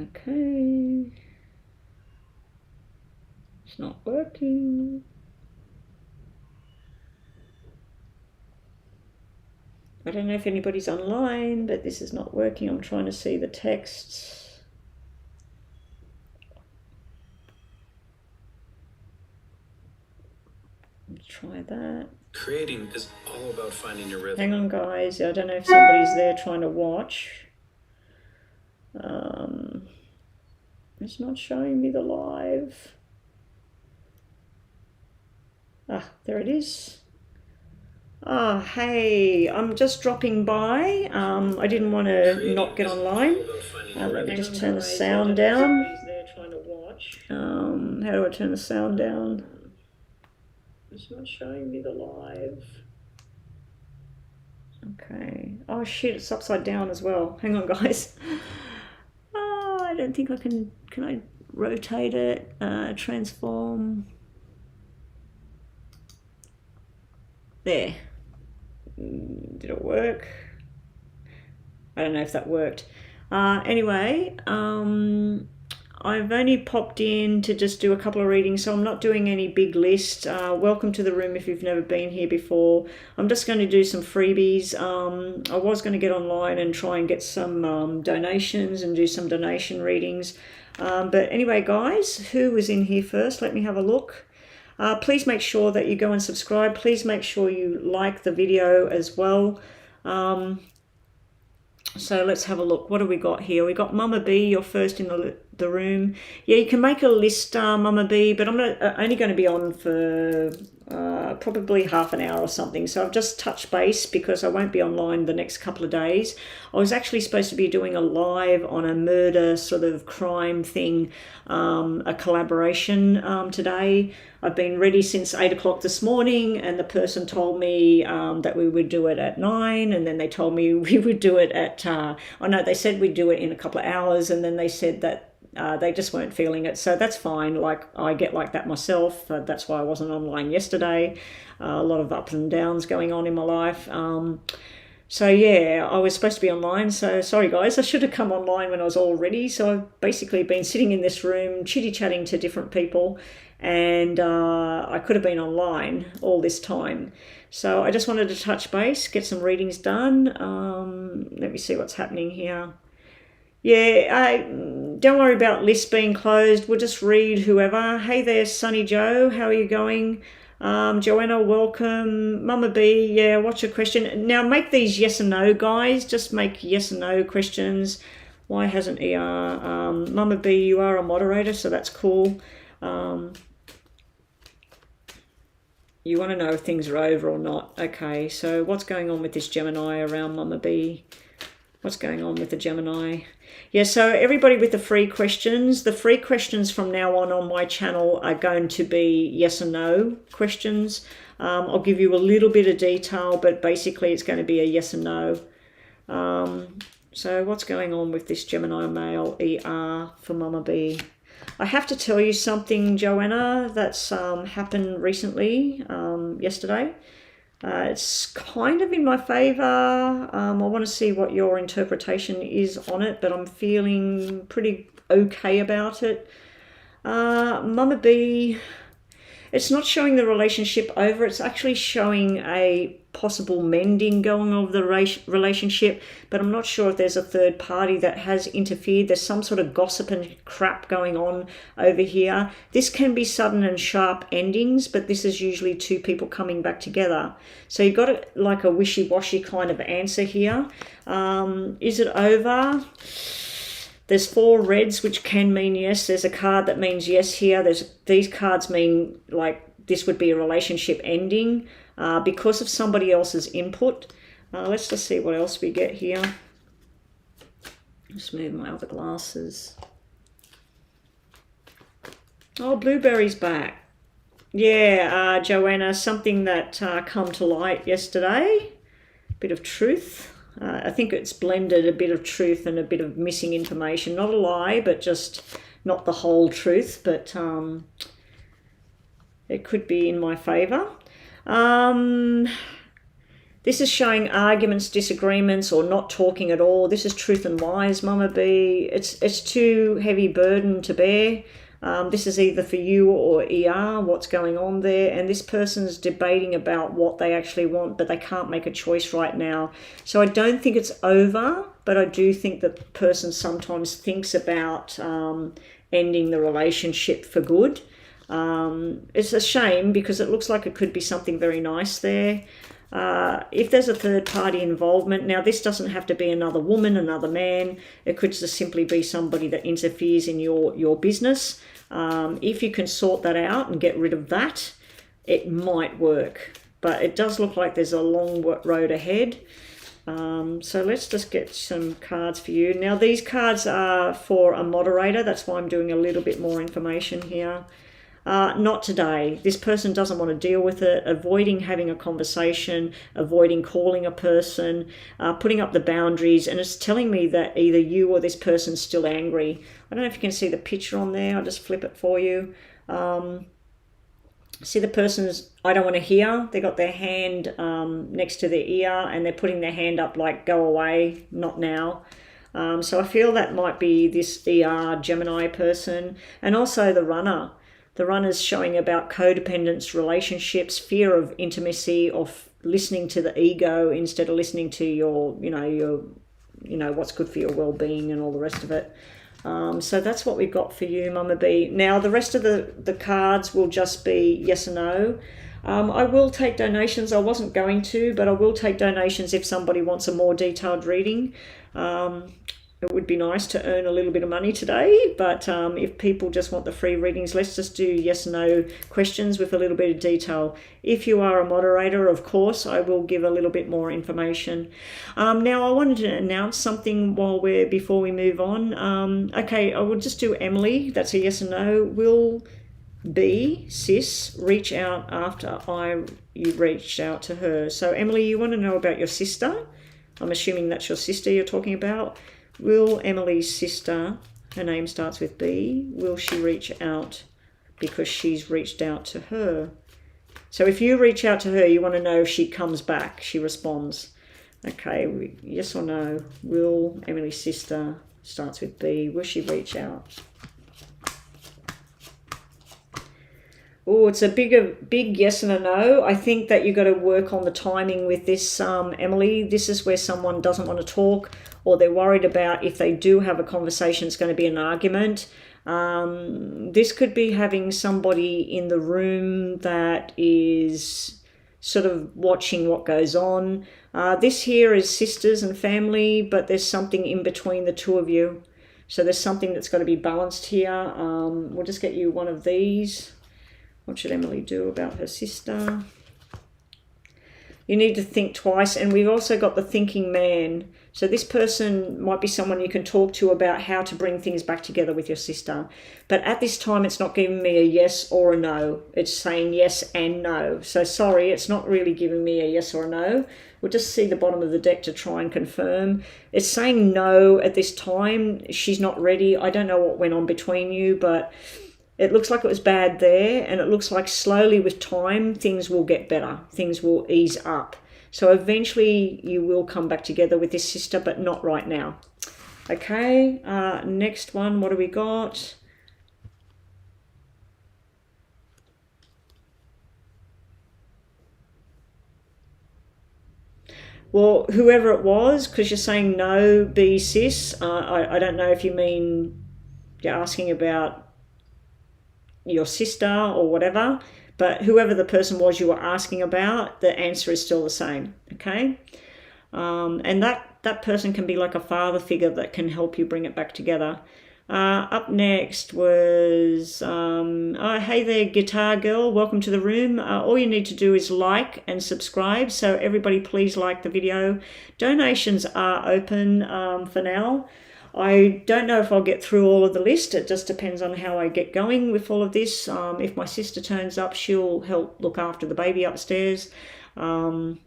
Okay. It's not working. I don't know if anybody's online, but this is not working. I'm trying to see the text. Let's try that. Creating is all about finding your rhythm. Hang on, guys. I don't know if somebody's there trying to watch. It's not showing me the live. Ah, there it is. Ah, hey, I'm just dropping by. I didn't want to not get online. Let me just turn the sound down. How do I turn the sound down? It's not showing me the live. Okay. Oh shit, it's upside down as well. Hang on, guys. Oh, I don't think I can. Can I rotate it? Transform. There. Did it work? I don't know if that worked. Anyway, I've only popped in to just do a couple of readings, so I'm not doing any big list. Welcome to the room if you've never been here before. I'm just going to do some freebies. I was going to get online and try and get some donations and do some donation readings. But anyway, guys, who was in here first? Let me have a look. Please make sure that you go and subscribe. Please make sure you like the video as well. So let's have a look. What do we got here? We got Mama B, you're first in the room. Yeah, you can make a list, Mama B, but I'm only going to be on for probably half an hour or something. So I've just touched base because I won't be online the next couple of days. I was actually supposed to be doing a live on a murder sort of crime thing, a collaboration today. I've been ready since 8 o'clock this morning, and the person told me that we would do it at 9, and then they told me we would do it at, they said we'd do it in a couple of hours, and then they said that they just weren't feeling it. So that's fine. Like, I get like that myself. That's why I wasn't online yesterday. A lot of ups and downs going on in my life. So yeah, I was supposed to be online, so sorry guys, I should have come online when I was all ready. So I've basically been sitting in this room chitty-chatting to different people, and I could have been online all this time. So I just wanted to touch base, get some readings done. Let me see what's happening here. Yeah, don't worry about lists being closed. We'll just read whoever. Hey there, Sunny Joe, how are you going? Joanna, welcome. Mama B, yeah, what's your question? Now make these yes and no, guys. Just make yes and no questions. Why hasn't ER? Mama B, you are a moderator, so that's cool. You want to know if things are over or not. Okay, so what's going on with this Gemini around Mama B? What's going on with the Gemini? Yeah, so everybody with the free questions from now on my channel are going to be yes and no questions. I'll give you a little bit of detail, but basically it's going to be a yes and no. So what's going on with this Gemini male ER for Mama B? I have to tell you something, Joanna, that's happened recently, yesterday. It's kind of in my favour. I want to see what your interpretation is on it, but I'm feeling pretty okay about it. Mama B, it's not showing the relationship over. It's actually showing a possible mending going of the relationship, but I'm not sure if there's a third party that has interfered. There's some sort of gossip and crap going on over here. This can be sudden and sharp endings, but this is usually two people coming back together. So you've got like a wishy-washy kind of answer here. Is it over? There's 4 reds, which can mean yes. There's a card that means yes here. These cards mean like this would be a relationship ending because of somebody else's input. Let's just see what else we get here. Just move my other glasses. Oh, Blueberry's back. Yeah, Joanna, something that come to light yesterday. Bit of truth. I think it's blended a bit of truth and a bit of missing information. Not a lie, but just not the whole truth. But it could be in my favour. This is showing arguments, disagreements, or not talking at all. This is truth and lies, Mama B. It's too heavy burden to bear. This is either for you or ER, what's going on there. And this person's debating about what they actually want, but they can't make a choice right now. So I don't think it's over, but I do think that the person sometimes thinks about ending the relationship for good. It's a shame because it looks like it could be something very nice there. If there's a third party involvement, now this doesn't have to be another woman, another man. It could just simply be somebody that interferes in your business. If you can sort that out and get rid of that, it might work. But it does look like there's a long road ahead. So let's just get some cards for you. Now these cards are for a moderator. That's why I'm doing a little bit more information here. Not today. This person doesn't want to deal with it, avoiding having a conversation, avoiding calling a person, putting up the boundaries, and it's telling me that either you or this person's still angry. I don't know if you can see the picture on there. I'll just flip it for you. See the person's, I don't want to hear. They got their hand next to their ear and they're putting their hand up like, go away, not now. So I feel that might be this ER Gemini person, and also the runner. The runner's showing about codependence, relationships, fear of intimacy, of listening to the ego instead of listening to your what's good for your well-being and all the rest of it. So that's what we've got for you, Mama B. Now the rest of the cards will just be yes or no. I will take donations. I wasn't going to, but I will take donations if somebody wants a more detailed reading. It would be nice to earn a little bit of money today, but if people just want the free readings, let's just do yes or no questions with a little bit of detail. If you are a moderator, of course, I will give a little bit more information. Now, I wanted to announce something before we move on. Okay, I will just do Emily. That's a yes or no. Will B, sis, reach out after you reached out to her? So, Emily, you want to know about your sister? I'm assuming that's your sister you're talking about. Will Emily's sister, her name starts with B, will she reach out because she's reached out to her? So if you reach out to her, you want to know if she comes back, she responds. Okay, yes or no? Will Emily's sister, starts with B, will she reach out? Oh, it's a big yes and a no. I think that you've got to work on the timing with this, Emily. This is where someone doesn't want to talk, or they're worried about if they do have a conversation, it's going to be an argument. This could be having somebody in the room that is sort of watching what goes on. This here is sisters and family, but there's something in between the two of you. So there's something that's got to be balanced here. We'll just get you one of these. What should Emily do about her sister? You need to think twice. And we've also got the thinking man. So this person might be someone you can talk to about how to bring things back together with your sister. But at this time, it's not giving me a yes or a no. It's saying yes and no. So sorry, it's not really giving me a yes or a no. We'll just see the bottom of the deck to try and confirm. It's saying no at this time. She's not ready. I don't know what went on between you, but it looks like it was bad there, and it looks like slowly with time, things will get better. Things will ease up. So eventually you will come back together with this sister, but not right now. Okay, next one, what do we got? Well, whoever it was, because you're saying no, B, sis. I don't know if you mean you're asking about your sister or whatever, but whoever the person was you were asking about, the answer is still the same. Okay, and that person can be like a father figure that can help you bring it back together. Up next was hey there, guitar girl, welcome to the room. All you need to do is like and subscribe, so everybody please like the video. Donations are open for now. I don't know if I'll get through all of the list. It just depends on how I get going with all of this. If my sister turns up, she'll help look after the baby upstairs. But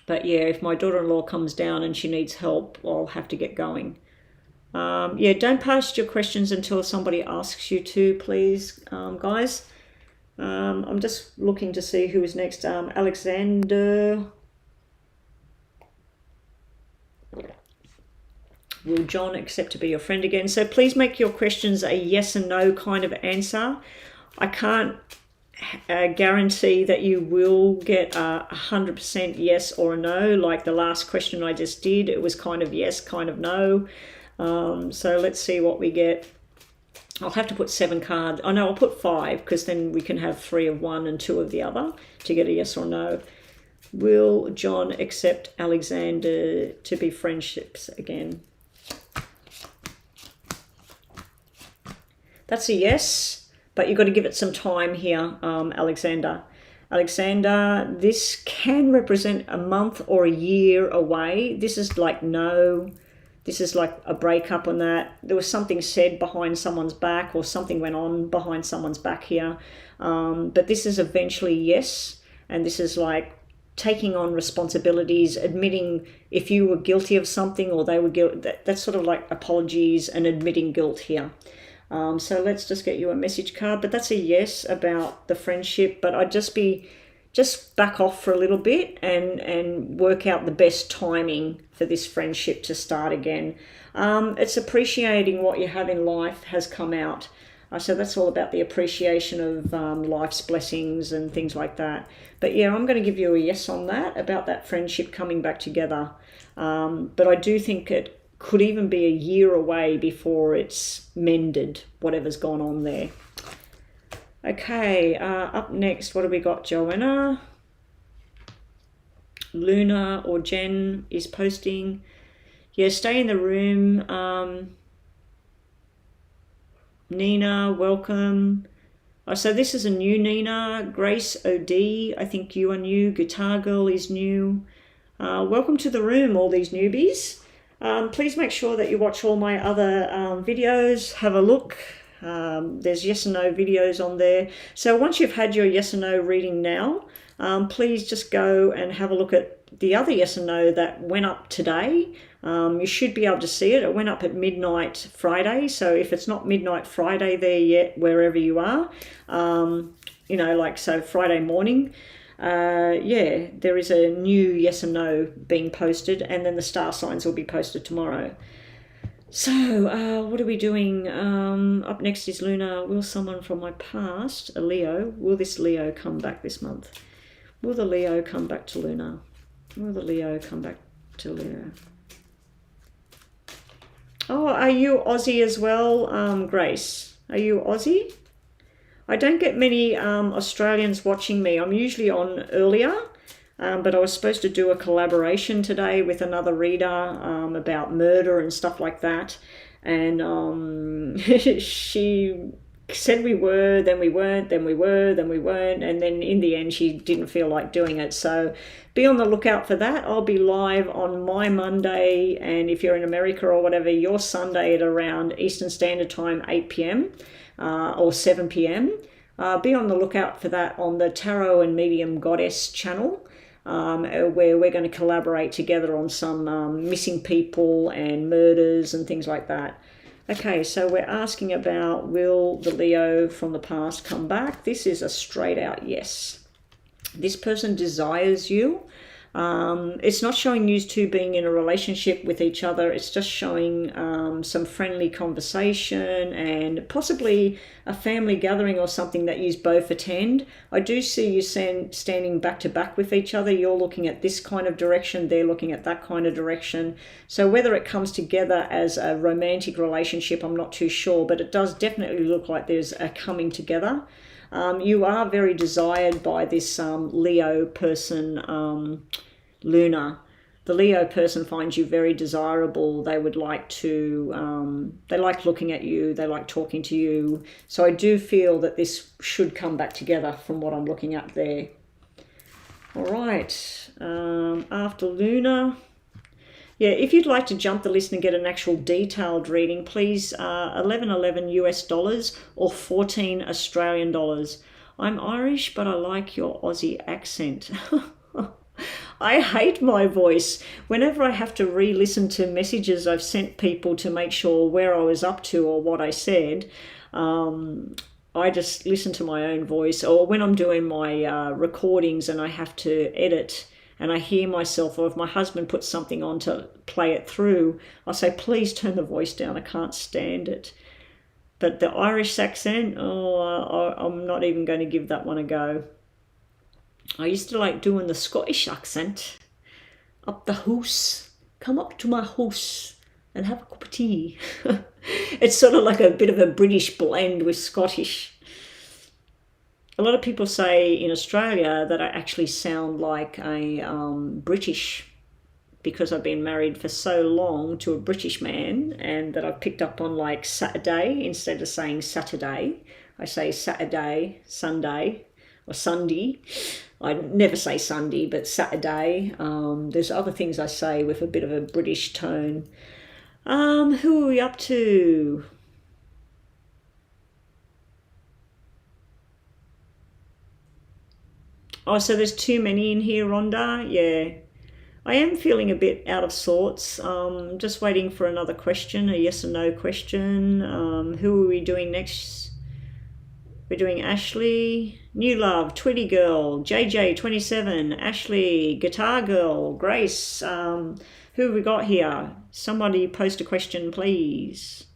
yeah, if my daughter-in-law comes down and she needs help, I'll have to get going. Yeah, don't post your questions until somebody asks you to, please, guys. I'm just looking to see who is next. Alexander. Will John accept to be your friend again? So please make your questions a yes and no kind of answer. I can't guarantee that you will get a 100% yes or a no. Like the last question I just did, it was kind of yes, kind of no. So let's see what we get. I'll have to put 7 cards. Oh no, I'll put 5 because then we can have 3 of one and 2 of the other to get a yes or no. Will John accept Alexander to be friendships again? That's a yes, but you've got to give it some time here, Alexander. Alexander, this can represent a month or a year away. This is like no. This is like a breakup on that. There was something said behind someone's back or something went on behind someone's back here. But this is eventually yes. And this is like taking on responsibilities, admitting if you were guilty of something or they were guilty. That's sort of like apologies and admitting guilt here. So let's just get you a message card. But that's a yes about the friendship. But I'd just back off for a little bit and work out the best timing for this friendship to start again. It's appreciating what you have in life has come out. So that's all about the appreciation of life's blessings and things like that. But yeah, I'm going to give you a yes on that, about that friendship coming back together. But I do think it could even be a year away before it's mended, whatever's gone on there. Okay, up next, what have we got, Joanna? Luna or Jen is posting. Yeah, stay in the room. Nina, welcome. So this is a new Nina. Grace OD, I think you are new. Guitar Girl is new. Welcome to the room, all these newbies. Please make sure that you watch all my other videos. Have a look. There's yes and no videos on there. So once you've had your yes and no reading now, please just go and have a look at the other yes and no that went up today. You should be able to see it. It went up at midnight Friday. So if it's not midnight Friday there yet, wherever you are, you know, like so Friday morning, yeah, there is a new yes and no being posted, and then the star signs will be posted tomorrow. So, what are we doing? Up next is Luna. Will someone from my past, a Leo, will this Leo come back this month? Will the Leo come back to Luna? Will the Leo come back to Leo? Oh, are you Aussie as well, Grace? Are you Aussie? I don't get many Australians watching me. I'm usually on earlier. But I was supposed to do a collaboration today with another reader about murder and stuff like that. And she said we were, then we weren't, then we were, then we weren't. And then in the end, she didn't feel like doing it. So be on the lookout for that. I'll be live on my Monday. And if you're in America or whatever, your Sunday at around Eastern Standard Time, 8 p.m. Or 7 p.m. Be on the lookout for that on the Tarot and Medium Goddess channel. Where we're going to collaborate together on some missing people and murders and things like that. Okay, so we're asking about, will the Leo from the past come back? This is a straight out yes. This person desires you. It's not showing you two being in a relationship with each other. It's just showing some friendly conversation and possibly a family gathering or something that you both attend. I do see you standing back to back with each other. You're looking at this kind of direction. They're looking at that kind of direction. So whether it comes together as a romantic relationship, I'm not too sure, but it does definitely look like there's a coming together. You are very desired by this Leo person, Luna. The Leo person finds you very desirable. They would like to, they like looking at you. They like talking to you. So I do feel that this should come back together from what I'm looking at there. All right. After Luna. Yeah, if you'd like to jump the list and get an actual detailed reading, please, $11.11 US or 14 Australian dollars. I'm Irish, but I like your Aussie accent. I hate my voice. Whenever I have to re-listen to messages I've sent people to make sure where I was up to or what I said, I just listen to my own voice. Or when I'm doing my recordings and I have to edit and I hear myself, or if my husband puts something on to play it through, I say, please turn the voice down, I can't stand it. But the Irish accent, I'm not even going to give that one a go. I used to like doing the Scottish accent. Up the house, come up to my house and have a cup of tea. It's sort of like a bit of a British blend with Scottish. A lot of people say in Australia that I actually sound like a British, because I've been married for so long to a British man, and that I've picked up on like Saturday instead of saying Saturday. I say Saturday, Sunday, or Sunday. I never say Sunday, but Saturday. There's other things I say with a bit of a British tone. Who are we up to? Oh, so there's too many in here, Rhonda? Yeah. I am feeling a bit out of sorts. Just waiting for another question, a yes or no question. Who are we doing next? We're doing Ashley, New Love, Twitty Girl, JJ27, Ashley, Guitar Girl, Grace. Who have we got here? Somebody post a question, please.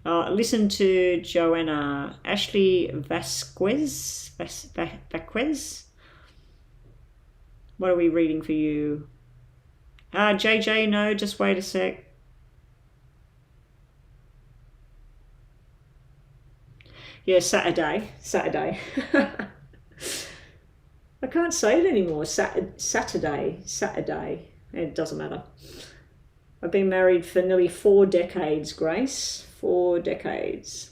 Listen to Joanna, Ashley Vasquez. What are we reading for you? JJ, no, just wait a sec. Yeah, Saturday. I can't say it anymore. Saturday. It doesn't matter. I've been married for nearly 4 decades, Grace. 4 decades.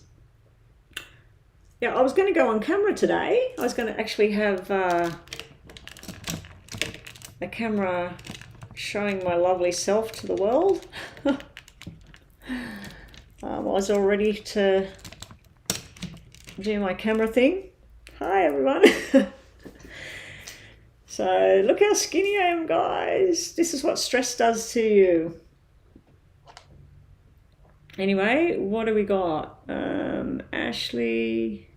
Yeah, I was going to go on camera today. I was going to actually have a camera showing my lovely self to the world. I was all ready to do my camera thing. Hi, everyone. So look how skinny I am, guys. This is what stress does to you. Anyway, what do we got? Ashley.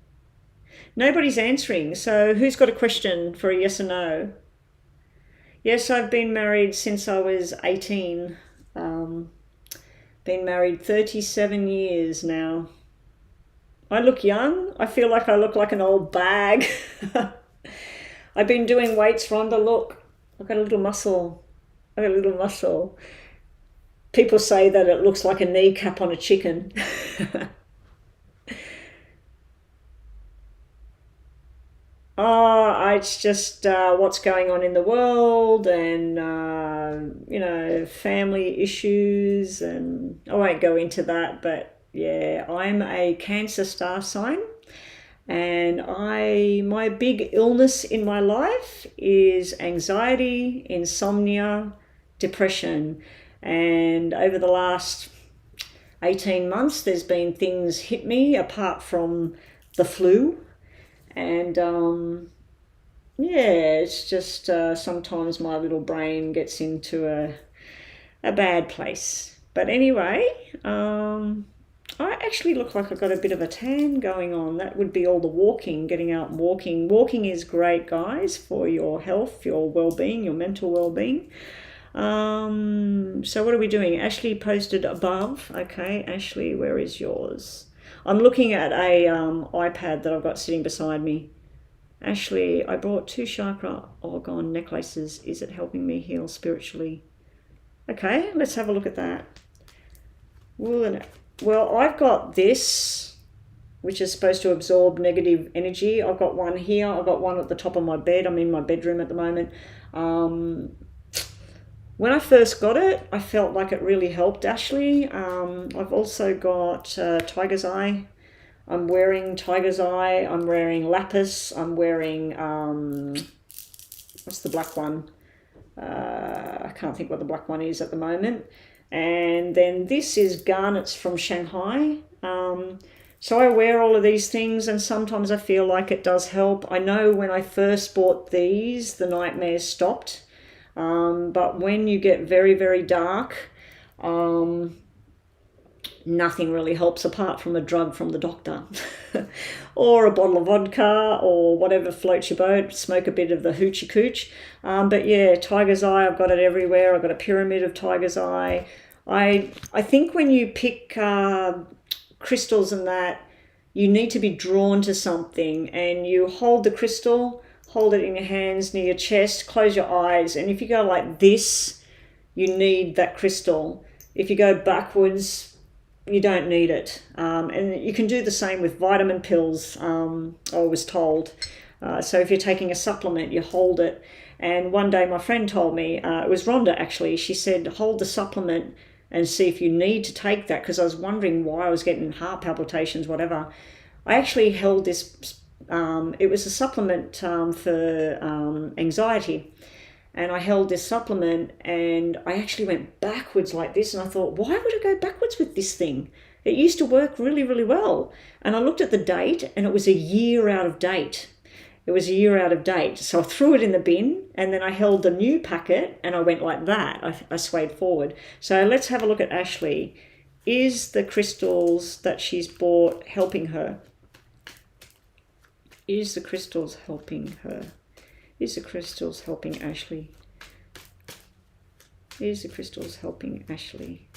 Nobody's answering. So who's got a question for a yes or no? Yes, I've been married since I was 18. Been married 37 years now. I look young. I feel like I look like an old bag. I've been doing weights, Rhonda. Look, I've got a little muscle. People say that it looks like a kneecap on a chicken. It's just what's going on in the world, and family issues, and I won't go into that, but yeah, I'm a Cancer star sign, and my big illness in my life is anxiety, insomnia, depression, and over the last 18 months there's been things hit me apart from the flu. And it's just sometimes my little brain gets into a bad place. But anyway, I actually look like I've got a bit of a tan going on. That would be all the walking, getting out and walking. Walking is great, guys, for your health, your well-being, your mental well-being. So what are we doing? Ashley posted above. Okay, Ashley, where is yours? I'm looking at a iPad that I've got sitting beside me. Ashley, I bought 2 chakra orgone necklaces. Is it helping me heal spiritually? Okay, let's have a look at that. Well, I've got this, which is supposed to absorb negative energy. I've got one here. I've got one at the top of my bed. I'm in my bedroom at the moment. When I first got it, I felt like it really helped, Ashley. I've also got Tiger's Eye. I'm wearing Tiger's Eye. I'm wearing Lapis. I'm wearing, what's the black one? I can't think what the black one is at the moment. And then this is garnets from Shanghai. So I wear all of these things, and sometimes I feel like it does help. I know when I first bought these, the nightmares stopped. But when you get very, very dark, nothing really helps apart from a drug from the doctor or a bottle of vodka or whatever floats your boat. Smoke a bit of the hoochie cooch. But yeah, tiger's eye, I've got it everywhere. I've got a pyramid of tiger's eye. I think when you pick crystals and that, you need to be drawn to something, and you hold the crystal, hold it in your hands near your chest, close your eyes, and if you go like this, you need that crystal. If you go backwards, you don't need it. And you can do the same with vitamin pills, I was told. So if you're taking a supplement, you hold it. And one day my friend told me, it was Rhonda actually, she said, hold the supplement and see if you need to take that, because I was wondering why I was getting heart palpitations, whatever. I actually held this, it was a supplement for anxiety, and I held this supplement and I actually went backwards like this, and I thought, why would I go backwards with this thing? It used to work really, really well. And I looked at the date and it was a year out of date. It was a year out of date. So I threw it in the bin, and then I held the new packet and I went like that. I swayed forward. So let's have a look at Ashley. Is the crystals that she's bought helping her? Is the crystals helping her? Is the crystals helping Ashley? Is the crystals helping Ashley?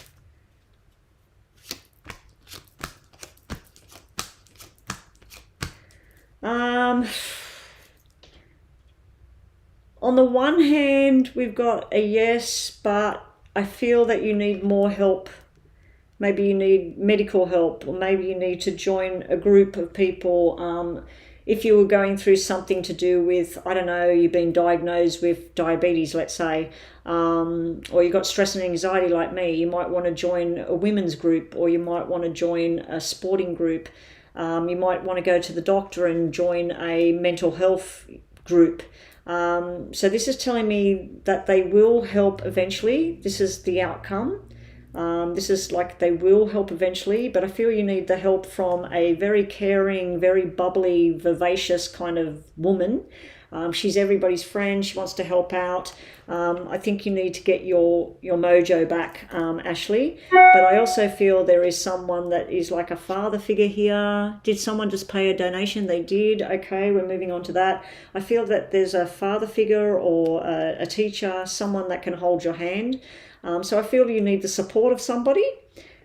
On the one hand, we've got a yes, but I feel that you need more help. Maybe you need medical help, or maybe you need to join a group of people. If you were going through something to do with, I don't know, you've been diagnosed with diabetes, let's say, or you've got stress and anxiety like me, you might want to join a women's group, or you might want to join a sporting group. You might want to go to the doctor and join a mental health group. So this is telling me that they will help eventually. This is the outcome. This is like they will help eventually, but I feel you need the help from a very caring, very bubbly, vivacious kind of woman. She's everybody's friend. She wants to help out. I think you need to get your mojo back, Ashley. But I also feel there is someone that is like a father figure here. Did someone just pay a donation? They did. Okay, we're moving on to that. I feel that there's a father figure or a teacher, someone that can hold your hand. So I feel you need the support of somebody,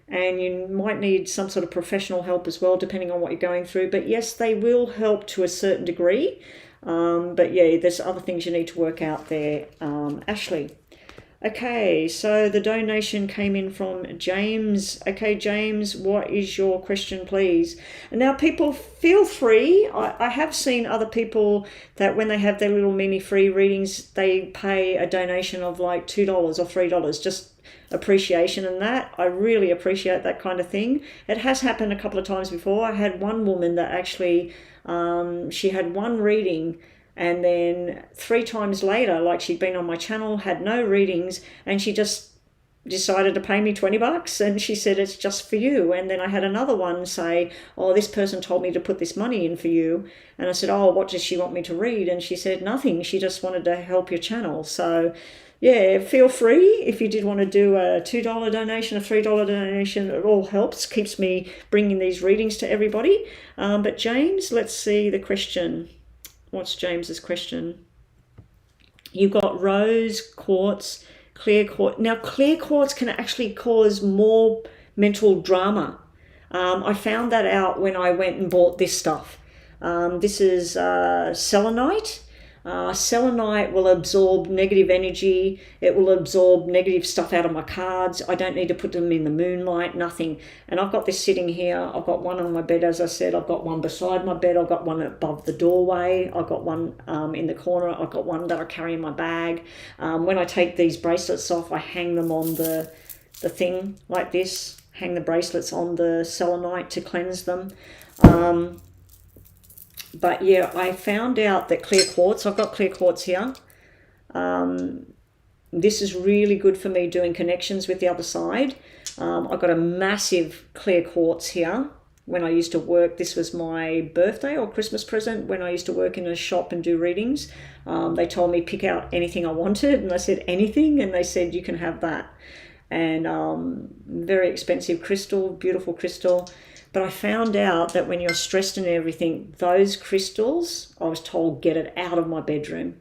and you might need some sort of professional help as well, depending on what you're going through. But yes, they will help to a certain degree. But yeah, there's other things you need to work out there, Ashley. Okay, so the donation came in from James. Okay, James, what is your question, please? And now, people, feel free. I have seen other people that when they have their little mini free readings, they pay a donation of like $2 or $3, just appreciation and that. I really appreciate that kind of thing. It has happened a couple of times before. I had one woman that actually, she had one reading, and then 3 times later, like she'd been on my channel, had no readings, and she just decided to pay me $20, and she said, it's just for you. And then I had another one say, oh, this person told me to put this money in for you. And I said, oh, what does she want me to read? And she said, nothing. She just wanted to help your channel. So yeah, feel free. If you did want to do a $2 donation, a $3 donation, it all helps, keeps me bringing these readings to everybody. But James, let's see the question. What's James's question? You've got rose quartz, clear quartz. Now, clear quartz can actually cause more mental drama. I found that out when I went and bought this stuff. This is selenite. Selenite will absorb negative energy. It will absorb negative stuff out of my cards. I don't need to put them in the moonlight, nothing. And I've got this sitting here. I've got one on my bed, as I said. I've got one beside my bed. I've got one above the doorway. I've got one in the corner. I've got one that I carry in my bag. When I take these bracelets off, I hang them on the thing like this. Hang the bracelets on the selenite to cleanse them. But yeah, I found out that clear quartz, I've got clear quartz here. This is really good for me doing connections with the other side. I've got a massive clear quartz here. When I used to work, this was my birthday or Christmas present when I used to work in a shop and do readings. They told me pick out anything I wanted, and I said anything, and they said you can have that. and very expensive crystal, beautiful crystal. But I found out that when you're stressed and everything, those crystals, I was told, get it out of my bedroom.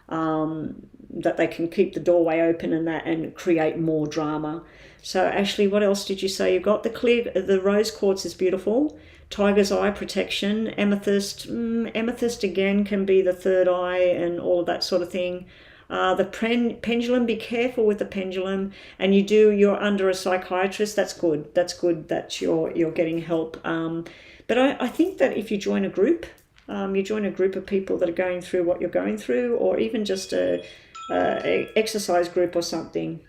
That they can keep the doorway open and that, and create more drama. So Ashley, what else did you say you got? The rose quartz is beautiful. Tiger's eye protection, amethyst. Amethyst again can be the third eye and all of that sort of thing. The pendulum, be careful with the pendulum. And you're under a psychiatrist. That's good. That's good that you're getting help. But I think that if you join a group, of people that are going through what you're going through, or even just a exercise group or something.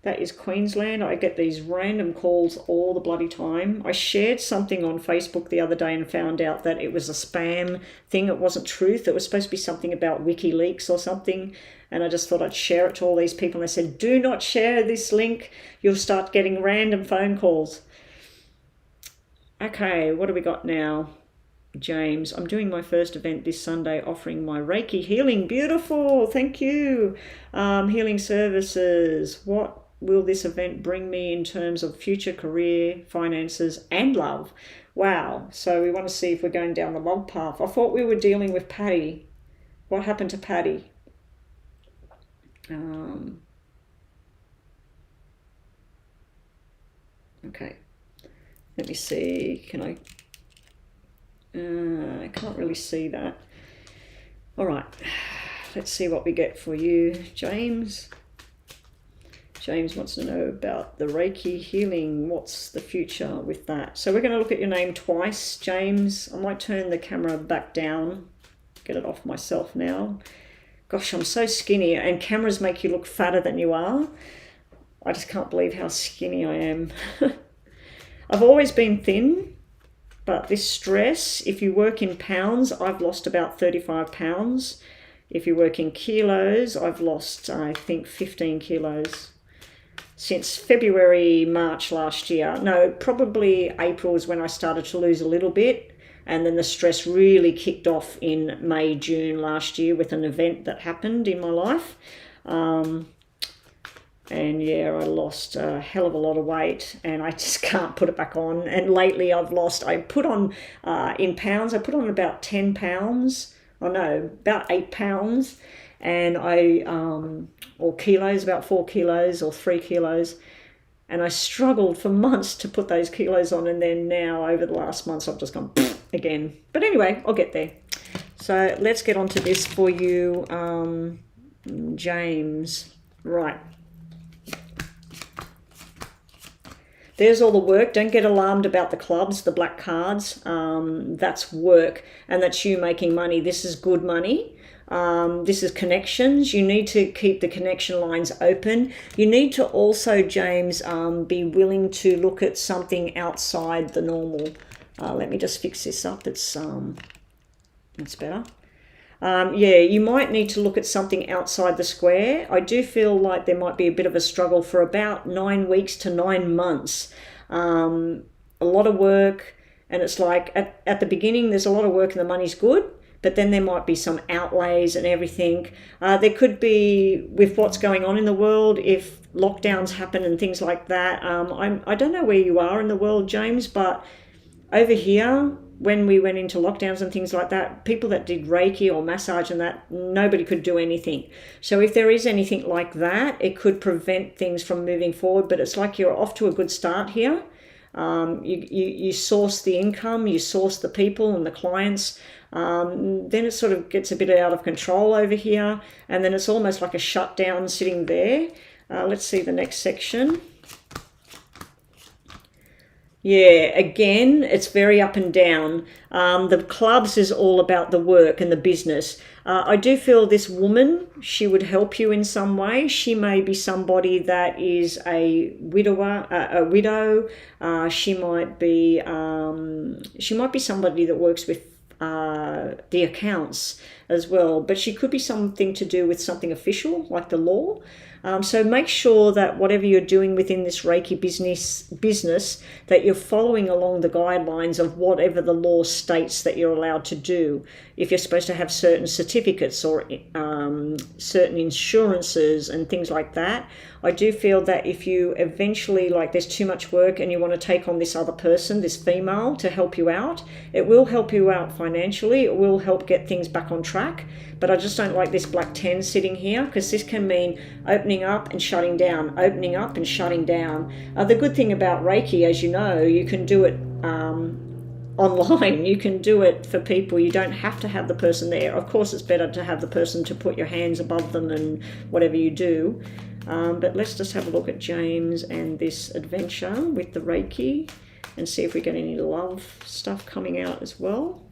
That is Queensland. I get these random calls all the bloody time. I shared something on Facebook the other day and found out that it was a spam thing. It wasn't truth. It was supposed to be something about WikiLeaks or something. And I just thought I'd share it to all these people. And I said, do not share this link. You'll start getting random phone calls. Okay, what do we got now? James, I'm doing my first event this Sunday offering my Reiki healing. Beautiful, thank you. Healing services. What will this event bring me in terms of future career, finances, and love? Wow, so we want to see if we're going down the love path. I thought we were dealing with Patty. What happened to Patty? Okay, let me see. I can't really see that. All right, let's see what we get for you, James. James wants to know about the Reiki healing. What's the future with that? So we're going to look at your name twice, James. I might turn the camera back down, get it off myself now. Gosh, I'm so skinny, and cameras make you look fatter than you are. I just can't believe how skinny I am. I've always been thin. But this stress, if you work in pounds, I've lost about 35 pounds. If you work in kilos, I've lost, I think, 15 kilos. Since February, March last year. No, probably April is when I started to lose a little bit. And then the stress really kicked off in May, June last year with an event that happened in my life. And yeah, I lost a hell of a lot of weight, and I just can't put it back on. And lately I put on, in pounds, I put on about 10 pounds. Oh no, about 8 pounds. And or kilos, about 4 kilos or 3 kilos. And I struggled for months to put those kilos on. And then now over the last months, I've just gone again. But anyway, I'll get there. So let's get on to this for you, James. Right. There's all the work. Don't get alarmed about the clubs, the black cards. That's work, and that's you making money. This is good money. This is connections. You need to keep the connection lines open. You need to also, James, be willing to look at something outside the normal. Let me just fix this up. It's better. Yeah, you might need to look at something outside the square. I do feel like there might be a bit of a struggle for about 9 weeks to 9 months. A lot of work, and it's like at the beginning there's a lot of work and the money's good, but then there might be some outlays and everything. There could be, with what's going on in the world, if lockdowns happen and things like that. I don't know where you are in the world, James, but over here, when we went into lockdowns and things like that, people that did Reiki or massage and that, nobody could do anything. So if there is anything like that, it could prevent things from moving forward, but it's like you're off to a good start here. You source the income, you source the people and the clients. Then it sort of gets a bit out of control over here, and then it's almost like a shutdown sitting there. Let's see the next section. Yeah, again, it's very up and down. The clubs is all about the work and the business. I do feel this woman, she would help you in some way. She may be somebody that is a widow. She might be somebody that works with the accounts, as well, but she could be something to do with something official like the law. So make sure that whatever you're doing within this Reiki business, that you're following along the guidelines of whatever the law states that you're allowed to do. If you're supposed to have certain certificates or certain insurances and things like that, I do feel that if you eventually, like, there's too much work and you want to take on this other person, this female, to help you out, it will help you out financially. It will help get things back on track. But I just don't like this black 10 sitting here, because this can mean opening up and shutting down, opening up and shutting down. The good thing about Reiki, as you know, you can do it online. You can do it for people. You don't have to have the person there. Of course, it's better to have the person to put your hands above them and whatever you do. But let's just have a look at James and this adventure with the Reiki and see if we get any love stuff coming out as well.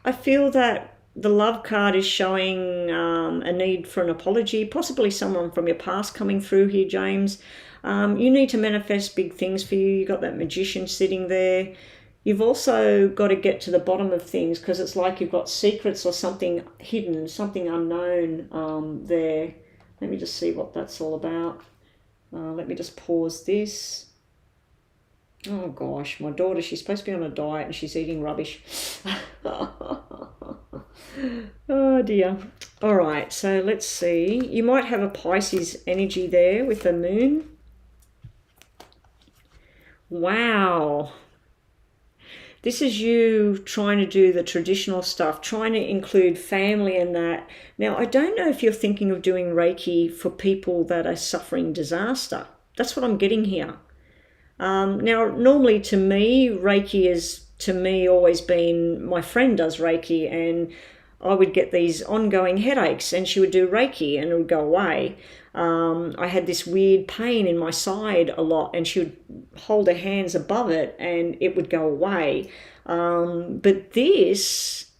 I feel that the love card is showing a need for an apology, possibly someone from your past coming through here, James. You need to manifest big things for you. You've got that magician sitting there. You've also got to get to the bottom of things, because it's like you've got secrets or something hidden, something unknown there. Let me just see what that's all about. Let me just pause this. Oh gosh, my daughter, she's supposed to be on a diet and she's eating rubbish. Oh dear. All right, so let's see. You might have a Pisces energy there with the moon. Wow. This is you trying to do the traditional stuff, trying to include family in that. Now, I don't know if you're thinking of doing Reiki for people that are suffering disaster. That's what I'm getting here. Now, normally to me, Reiki is, to me, always been, my friend does Reiki, and I would get these ongoing headaches and she would do Reiki and it would go away. I had this weird pain in my side a lot, and she would hold her hands above it and it would go away. But this,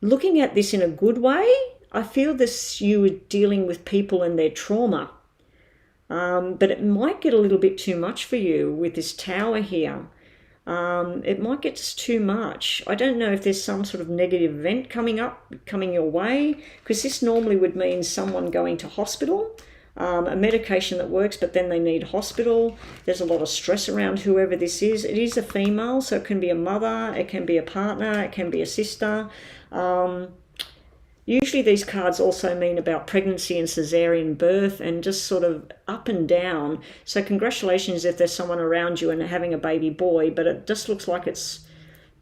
looking at this in a good way, I feel this, you were dealing with people and their trauma. But it might get a little bit too much for you with this tower here. It might get just too much. I don't know if there's some sort of negative event coming your way, because this normally would mean someone going to hospital, a medication that works, but then they need hospital. There's a lot of stress around whoever this is. It is a female, so it can be a mother, it can be a partner, it can be a sister. Usually these cards also mean about pregnancy and cesarean birth and just sort of up and down. So congratulations if there's someone around you and having a baby boy, but it just looks like it's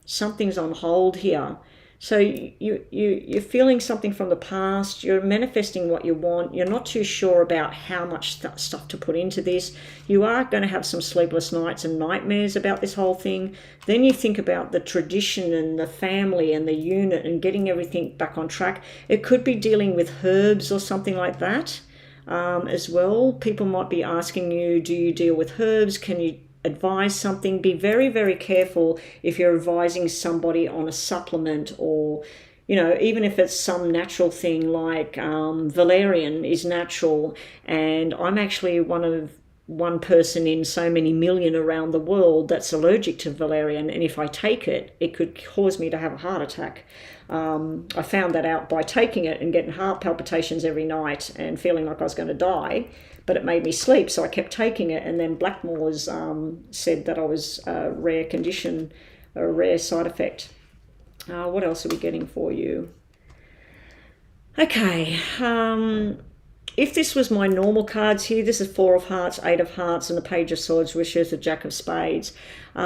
something's on hold here. So you're feeling something from the past, you're manifesting what you want, you're not too sure about how much stuff to put into this. You are going to have some sleepless nights and nightmares about this whole thing. Then you think about the tradition and the family and the unit and getting everything back on track. It could be dealing with herbs or something like that as well. People might be asking you, do you deal with herbs? Can you advise something? Be very, very careful if you're advising somebody on a supplement, or, you know, even if it's some natural thing like valerian is natural, and I'm actually one person in so many million around the world that's allergic to valerian, and if I take it, it could cause me to have a heart attack. I found that out by taking it and getting heart palpitations every night and feeling like I was going to die, but it made me sleep, so I kept taking it. And then Blackmore's said that I was a rare condition, a rare side effect. What else are we getting for you? Okay, if this was my normal cards here, this is 4 of Hearts, 8 of Hearts, and the Page of Swords, which is the Jack of Spades.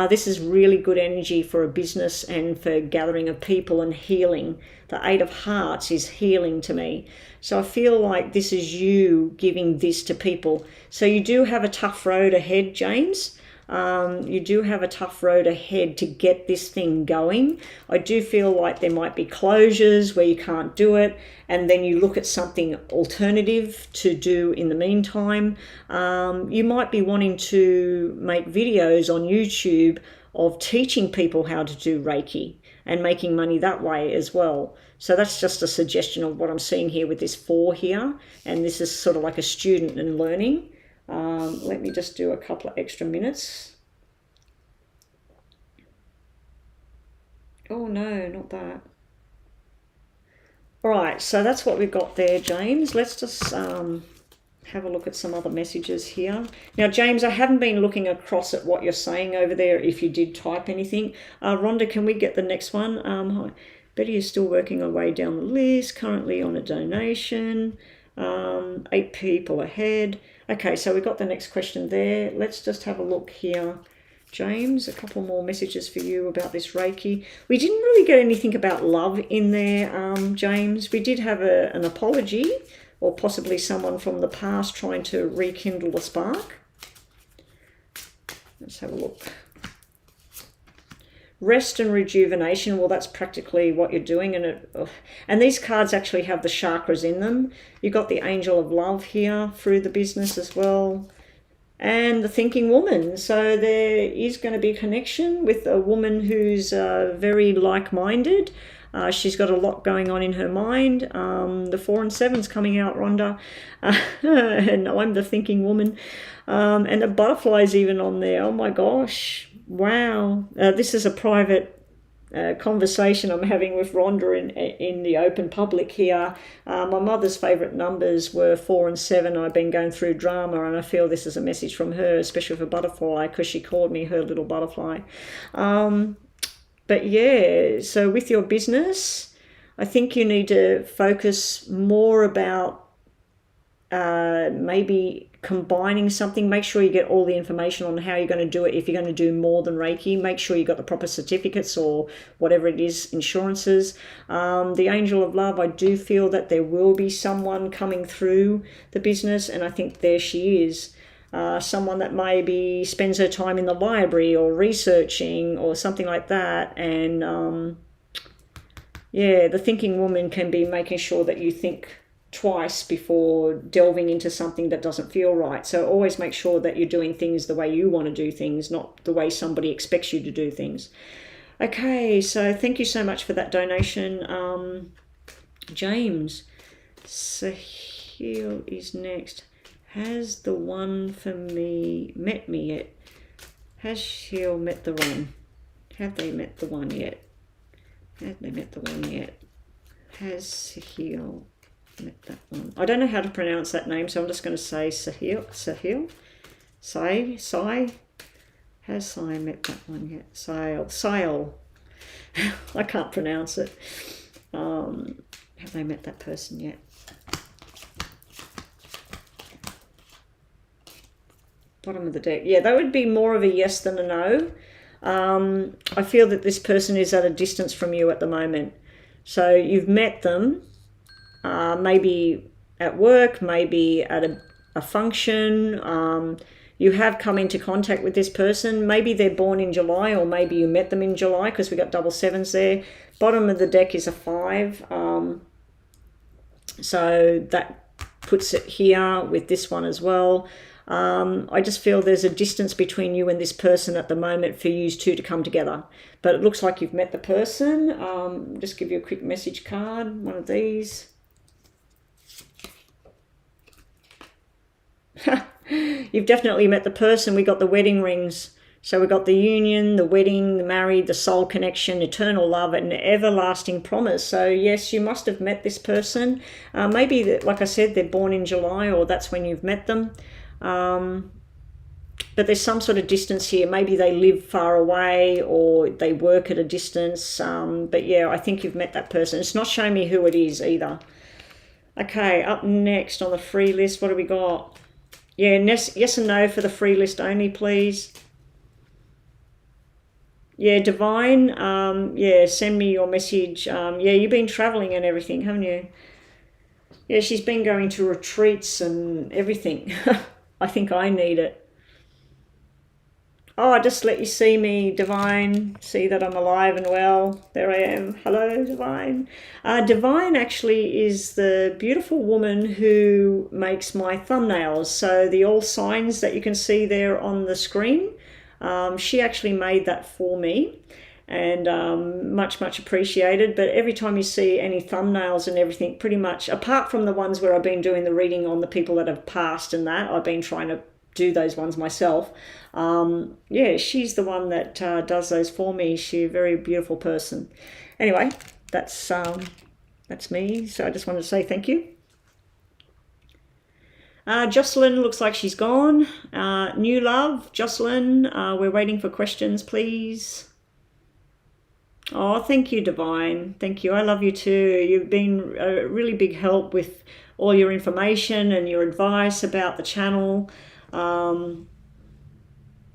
This is really good energy for a business and for gathering of people and healing. The 8 of Hearts is healing to me. So I feel like this is you giving this to people. So you do have a tough road ahead, James. You do have a tough road ahead to get this thing going. I do feel like there might be closures where you can't do it, and then you look at something alternative to do in the meantime. You might be wanting to make videos on YouTube of teaching people how to do Reiki and making money that way as well. So that's just a suggestion of what I'm seeing here with this 4 here, and this is sort of like a student and learning. Let me just do a couple of extra minutes. Oh no, not that. All right, so that's what we've got there, James. Let's just have a look at some other messages here. Now, James, I haven't been looking across at what you're saying over there, if you did type anything. Rhonda, can we get the next one? Hi. Betty is still working her way down the list, currently on a donation. 8 people ahead. Okay, so we've got the next question there. Let's just have a look here. James, a couple more messages for you about this Reiki. We didn't really get anything about love in there, James. We did have an apology, or possibly someone from the past trying to rekindle a spark. Let's have a look. Rest and rejuvenation, well, that's practically what you're doing. And these cards actually have the chakras in them. You've got the angel of love here through the business as well. And the thinking woman. So there is going to be a connection with a woman who's very like-minded. She's got a lot going on in her mind. The 4 and 7's coming out, Rhonda. And I'm the thinking woman. And the butterfly's even on there. Oh my gosh. Wow. This is a private conversation I'm having with Rhonda in the open public here. My mother's favourite numbers were 4 and 7. I've been going through drama, and I feel this is a message from her, especially for butterfly, because she called me her little butterfly. But yeah, so with your business, I think you need to focus more about maybe combining something. Make sure you get all the information on how you're going to do it. If you're going to do more than Reiki, make sure you got the proper certificates or whatever it is, insurances. The angel of love, I do feel that there will be someone coming through the business, and I think there she is. Someone that maybe spends her time in the library or researching or something like that. And yeah, the thinking woman can be making sure that you think twice before delving into something that doesn't feel right. So always make sure that you're doing things the way you want to do things, not the way somebody expects you to do things. Okay, so thank you so much for that donation, James. Sahil is next. Has the one for me met me yet? Has Sahil met the one? Have they met the one yet? Have they met the one yet? Has Sahil met that one? I don't know how to pronounce that name, so I'm just going to say Sahil. Sai. Has Sai met that one yet? Sail. I can't pronounce it. Have they met that person yet? Bottom of the deck. Yeah, that would be more of a yes than a no. I feel that this person is at a distance from you at the moment. So you've met them. Maybe at work, maybe at a function. You have come into contact with this person. Maybe they're born in July, or maybe you met them in July, because we got double 7s there. Bottom of the deck is a 5. So that puts it here with this one as well. I just feel there's a distance between you and this person at the moment for you two to come together. But it looks like you've met the person. Just give you a quick message card, one of these. You've definitely met the person. We got the wedding rings. So we got the union, the wedding, the married, the soul connection, eternal love, and everlasting promise. So yes, you must have met this person. Maybe, like I said, they're born in July, or that's when you've met them. But there's some sort of distance here. Maybe they live far away, or they work at a distance. But yeah, I think you've met that person. It's not showing me who it is either. Okay, up next on the free list, what do we got? Yeah, yes and no for the free list only, please. Yeah, Divine, yeah, send me your message. Yeah, you've been traveling and everything, haven't you? Yeah, she's been going to retreats and everything. I think I need it. Oh, I just let you see me, Divine. See that I'm alive and well. There I am. Hello, Divine. Divine actually is the beautiful woman who makes my thumbnails. So the all signs that you can see there on the screen, she actually made that for me. And much appreciated. But every time you see any thumbnails and everything, pretty much, apart from the ones where I've been doing the reading on the people that have passed and that, I've been trying to do those ones myself. Yeah, she's the one that does those for me. She's a very beautiful person. Anyway, that's me. So I just wanted to say thank you. Jocelyn looks like she's gone. New love, Jocelyn, we're waiting for questions, please. Oh, thank you, Divine. Thank you. I love you too. You've been a really big help with all your information and your advice about the channel.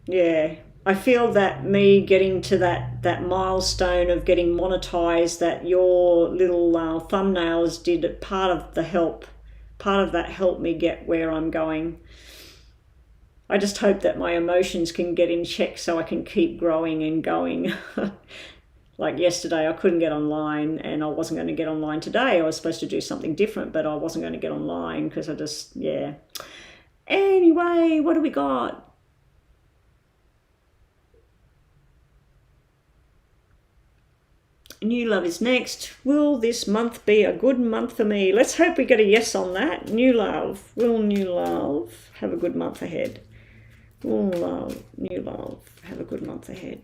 Yeah, I feel that me getting to that milestone of getting monetized, that your little thumbnails did part of the help. Part of that helped me get where I'm going. I just hope that my emotions can get in check so I can keep growing and going. Like yesterday, I couldn't get online, and I wasn't going to get online today. I was supposed to do something different, but I wasn't going to get online because I just, yeah. Anyway, what do we got? New love is next. Will this month be a good month for me? Let's hope we get a yes on that. New love. Will new love have a good month ahead? Will new love have a good month ahead?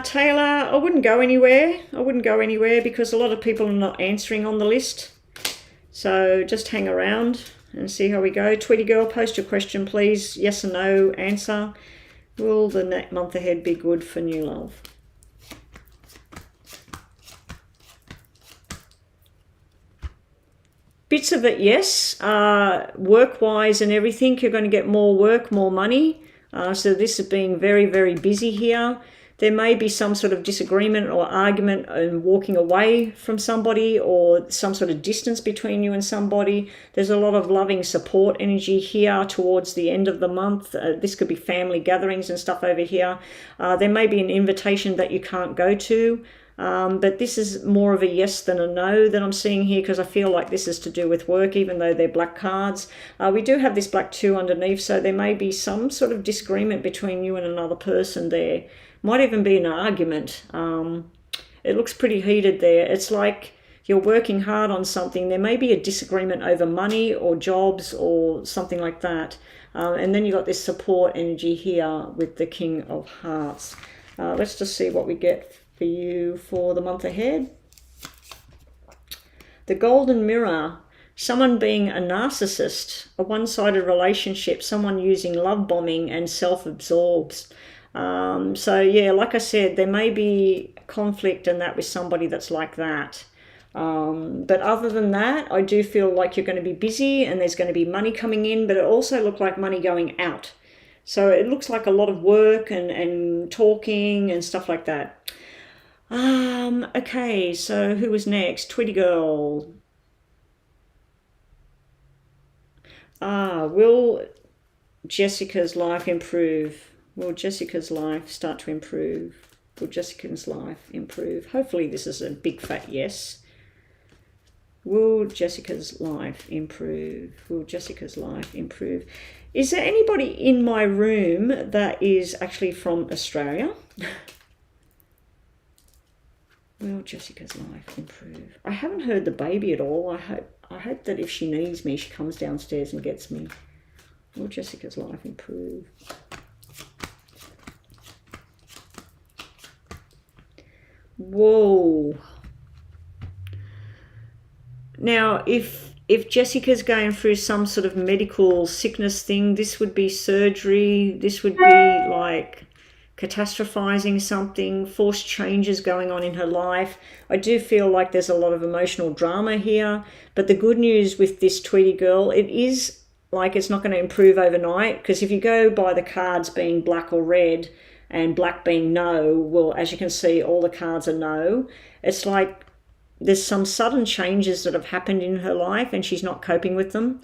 Taylor, I wouldn't go anywhere. I wouldn't go anywhere because a lot of people are not answering on the list. So just hang around and see how we go. Tweety girl, post your question, please. Yes or no answer. Will the month ahead be good for new love? Bits of it, yes. Work-wise and everything, you're going to get more work, more money. So this is being very, very busy here. There may be some sort of disagreement or argument and walking away from somebody, or some sort of distance between you and somebody. There's a lot of loving support energy here towards the end of the month. This could be family gatherings and stuff over here. There may be an invitation that you can't go to, but this is more of a yes than a no that I'm seeing here, because I feel like this is to do with work, even though they're black cards. We do have this black 2 underneath, so there may be some sort of disagreement between you and another person there. Might even be an argument. It looks pretty heated there. It's like you're working hard on something. There may be a disagreement over money or jobs or something like that. And then you've got this support energy here with the King of Hearts. Let's just see what we get for you for the month ahead. The Golden Mirror. Someone being a narcissist, a one-sided relationship, someone using love bombing and self-absorbed. So yeah, like I said, there may be conflict and that with somebody that's like that. But other than that, I do feel like you're going to be busy and there's going to be money coming in, but it also looked like money going out. So it looks like a lot of work and talking and stuff like that. Okay, so who was next? Tweety girl. Will Jessica's life improve? Will Jessica's life start to improve? Will Jessica's life improve? Hopefully this is a big fat yes. Will Jessica's life improve? Will Jessica's life improve? Is there anybody in my room that is actually from Australia? Will Jessica's life improve? I haven't heard the baby at all. I hope that if she needs me, she comes downstairs and gets me. Will Jessica's life improve? Whoa. Now, if Jessica's going through some sort of medical sickness thing, this would be surgery. This would be like catastrophizing something, forced changes going on in her life. I do feel like there's a lot of emotional drama here. But the good news with this Tweety girl, it is like it's not going to improve overnight, because if you go by the cards being black or red, and black being no, well, as you can see, all the cards are no. It's like there's some sudden changes that have happened in her life and she's not coping with them.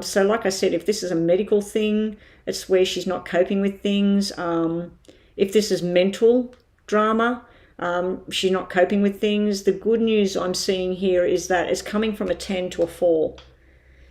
So like I said, if this is a medical thing, it's where she's not coping with things. If this is mental drama, she's not coping with things. The good news I'm seeing here is that it's coming from a 10 to a 4.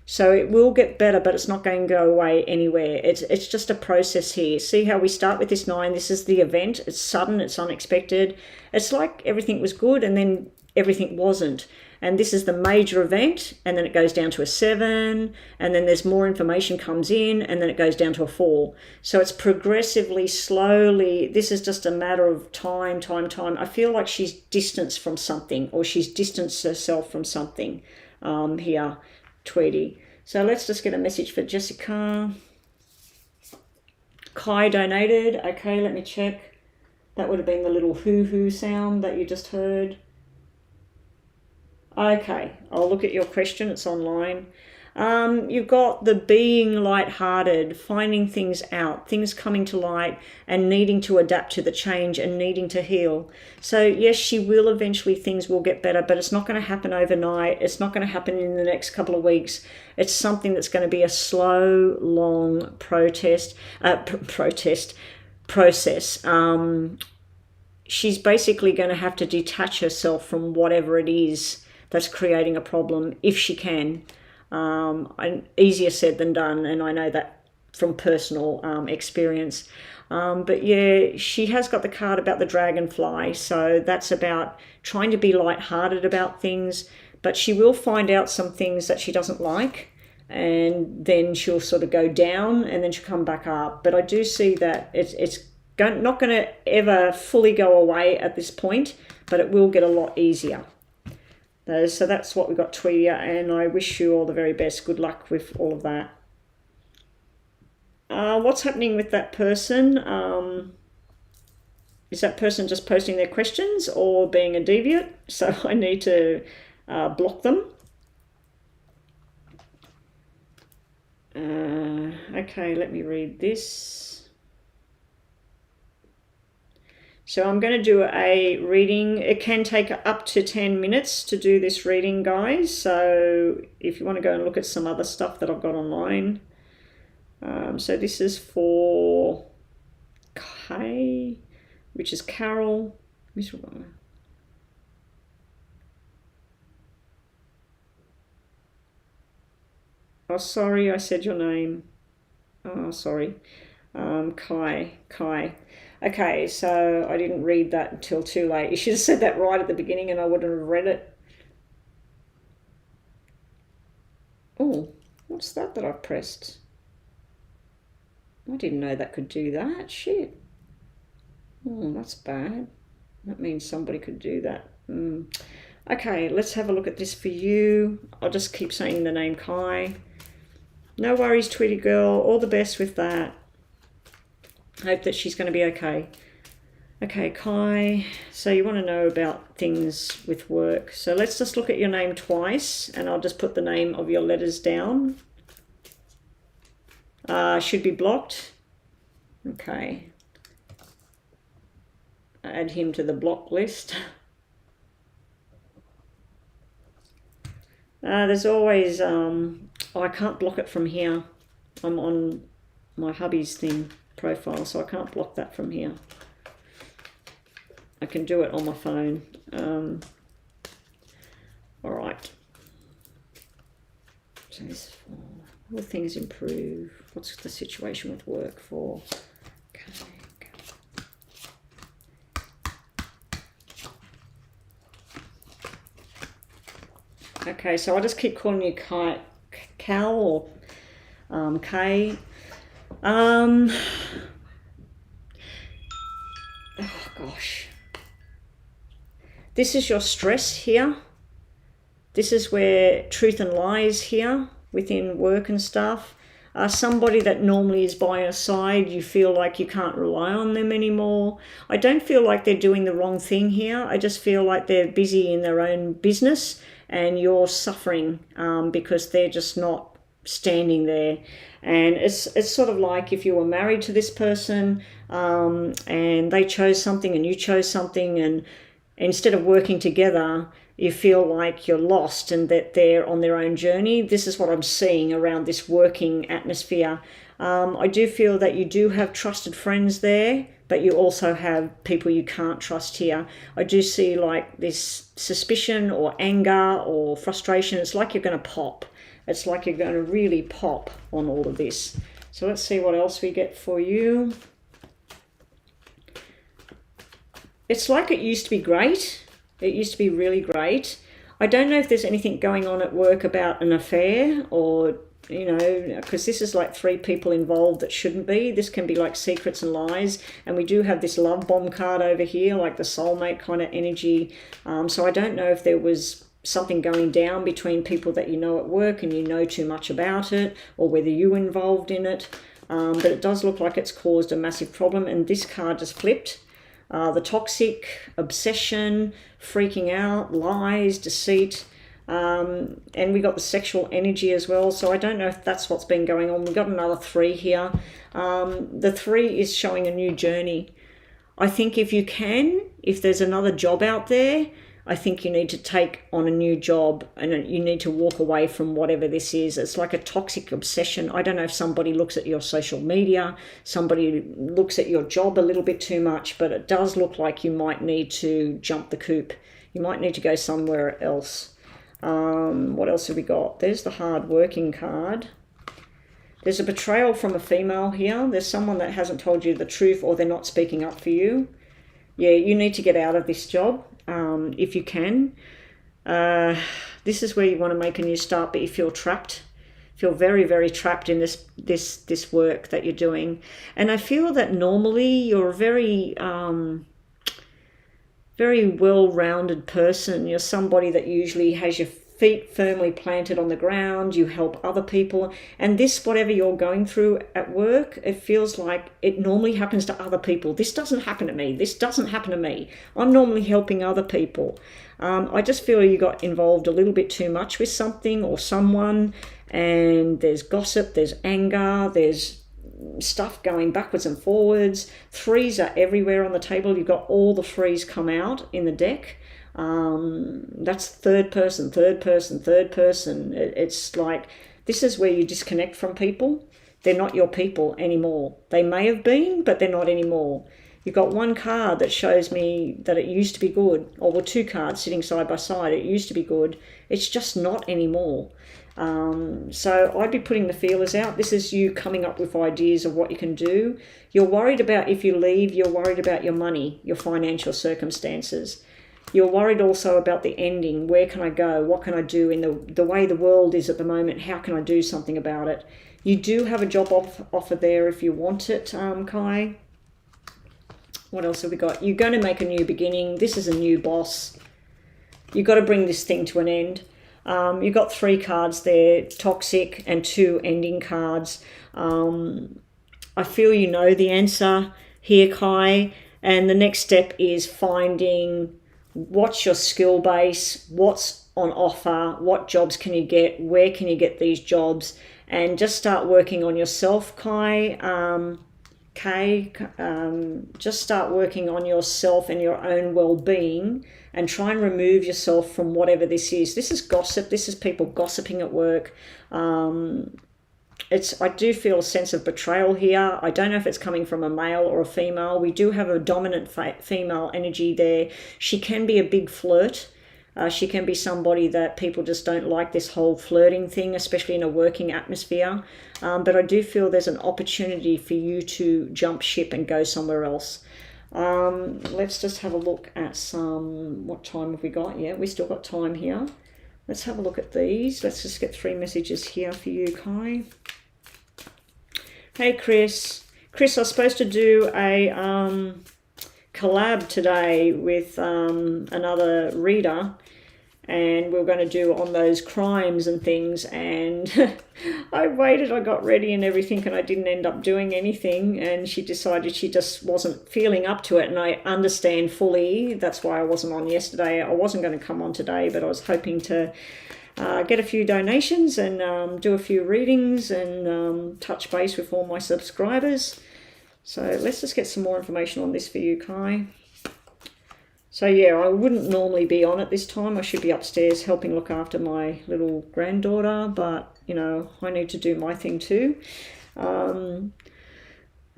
So it will get better, but it's not going to go away anywhere. It's just a process here. See how we start with this 9? This is the event. It's sudden. It's unexpected. It's like everything was good and then everything wasn't. and this is the major event, and then it goes down to a 7, and then there's more information comes in, and then it goes down to a 4. So it's progressively, slowly. This is just a matter of time. I feel like she's distanced from something, or she's distanced herself from something here, Tweety. So let's just get a message for Jessica. Kai donated. Okay, let me check. That would have been the little hoo-hoo sound that you just heard. Okay, I'll look at your question. It's online. You've got the being lighthearted, finding things out, things coming to light, and needing to adapt to the change and needing to heal. So yes, she will eventually, things will get better, but it's not going to happen overnight. It's not going to happen in the next couple of weeks. It's something that's going to be a slow, long process. She's basically going to have to detach herself from whatever it is that's creating a problem, if she can. Easier said than done, and I know that from personal experience. But yeah, she has got the card about the dragonfly, so that's about trying to be lighthearted about things, but she will find out some things that she doesn't like, and then she'll sort of go down, and then she'll come back up. But I do see that it's not going to ever fully go away at this point, but it will get a lot easier. So that's what we got, Tweety, and I wish you all the very best. Good luck with all of that. What's happening with that person? Is that person just posting their questions or being a deviant? So I need to block them. Okay, let me read this. So I'm going to do a reading. It can take up to 10 minutes to do this reading, guys. So if you want to go and look at some other stuff that I've got online. So this is for Kai, which is Carol. Oh, sorry, I said your name. Oh, sorry. Kai. Okay, so I didn't read that until too late. You should have said that right at the beginning and I wouldn't have read it. Oh, what's that I've pressed? I didn't know that could do that. Shit. Oh, that's bad. That means somebody could do that. Okay, let's have a look at this for you. I'll just keep saying the name Kai. No worries, Tweety girl. All the best with that. Hope that she's going to be okay. Okay, Kai, so you want to know about things with work. So let's just look at your name twice, and I'll just put the name of your letters down. Should be blocked. Okay. Add him to the block list. There's always, I can't block it from here. I'm on my hubby's thing. Profile, so I can't block that from here. I can do it on my phone. All right. So this, will things improve? What's the situation with work for? Okay, so I'll just keep calling you Cal or Kay. Oh gosh. This is your stress here. This is where truth and lies here within work and stuff. Somebody that normally is by your side, you feel like you can't rely on them anymore. I don't feel like they're doing the wrong thing here. I just feel like they're busy in their own business and you're suffering because they're just not standing there. And it's sort of like if you were married to this person and they chose something and you chose something, and instead of working together, you feel like you're lost and that they're on their own journey. This is what I'm seeing around this working atmosphere. I do feel that you do have trusted friends there, but you also have people you can't trust here. I do see like this suspicion or anger or frustration. It's like you're going to pop. It's like you're going to really pop on all of this. So let's see what else we get for you. It's like it used to be great. It used to be really great. I don't know if there's anything going on at work about an affair, or, you know, because this is like 3 people involved that shouldn't be. This can be like secrets and lies. And we do have this love bomb card over here, like the soulmate kind of energy. So I don't know if there was something going down between people that you know at work and you know too much about it, or whether you're involved in it. But it does look like it's caused a massive problem. And this card just flipped. The toxic, obsession, freaking out, lies, deceit. And we got the sexual energy as well. So I don't know if that's what's been going on. We've got another 3 here. The 3 is showing a new journey. I think if there's another job out there, I think you need to take on a new job, and you need to walk away from whatever this is. It's like a toxic obsession. I don't know if somebody looks at your social media, somebody looks at your job a little bit too much, but it does look like you might need to jump the coop. You might need to go somewhere else. What else have we got? There's the hard working card. There's a betrayal from a female here. There's someone that hasn't told you the truth, or they're not speaking up for you. Yeah, you need to get out of this job. If you can. This is where you want to make a new start, but you feel trapped. Feel very, very trapped in this work that you're doing. And I feel that normally you're a very very well-rounded person. You're somebody that usually has your feet firmly planted on the ground. You help other people. And this, whatever you're going through at work, it feels like it normally happens to other people. This doesn't happen to me. This doesn't happen to me. I'm normally helping other people. I just feel you got involved a little bit too much with something or someone, and there's gossip, there's anger, there's stuff going backwards and forwards. 3s are everywhere on the table. You've got all the 3s come out in the deck. That's third person. It's like, this is where you disconnect from people. They're not your people anymore. They may have been, but they're not anymore. You've got 1 card that shows me that it used to be good, or 2 cards sitting side by side. It used to be good. It's just not anymore. So I'd be putting the feelers out. This is you coming up with ideas of what you can do. You're worried about, if you leave, you're worried about your money, your financial circumstances. You're worried also about the ending. Where can I go? What can I do in the way the world is at the moment? How can I do something about it? You do have a job offer there if you want it, Kai. What else have we got? You're going to make a new beginning. This is a new boss. You've got to bring this thing to an end. You've got 3 cards there, toxic, and 2 ending cards. I feel you know the answer here, Kai. And the next step is finding what's your skill base, what's on offer, what jobs can you get, where can you get these jobs, and just start working on yourself, Kai. Just start working on yourself and your own well-being, and try and remove yourself from whatever this is. This is gossip. This is people gossiping at work. I do feel a sense of betrayal here. I don't know if it's coming from a male or a female. We do have a dominant female energy there. She can be a big flirt. She can be somebody that people just don't like, this whole flirting thing, especially in a working atmosphere. But I do feel there's an opportunity for you to jump ship and go somewhere else. Let's just have a look at what time have we got? Yeah, we still got time here. Let's have a look at these. Let's just get 3 messages here for you, Kai. Hey, Chris. Chris, I was supposed to do a collab today with another reader, and we were going to do on those crimes and things, and I waited, I got ready and everything, and I didn't end up doing anything, and she decided she just wasn't feeling up to it, and I understand fully. That's why I wasn't on yesterday. I wasn't going to come on today, but I was hoping to get a few donations and do a few readings and touch base with all my subscribers. So let's just get some more information on this for you, Kai. So yeah, I wouldn't normally be on at this time. I should be upstairs helping look after my little granddaughter, but you know, I need to do my thing too. Okay,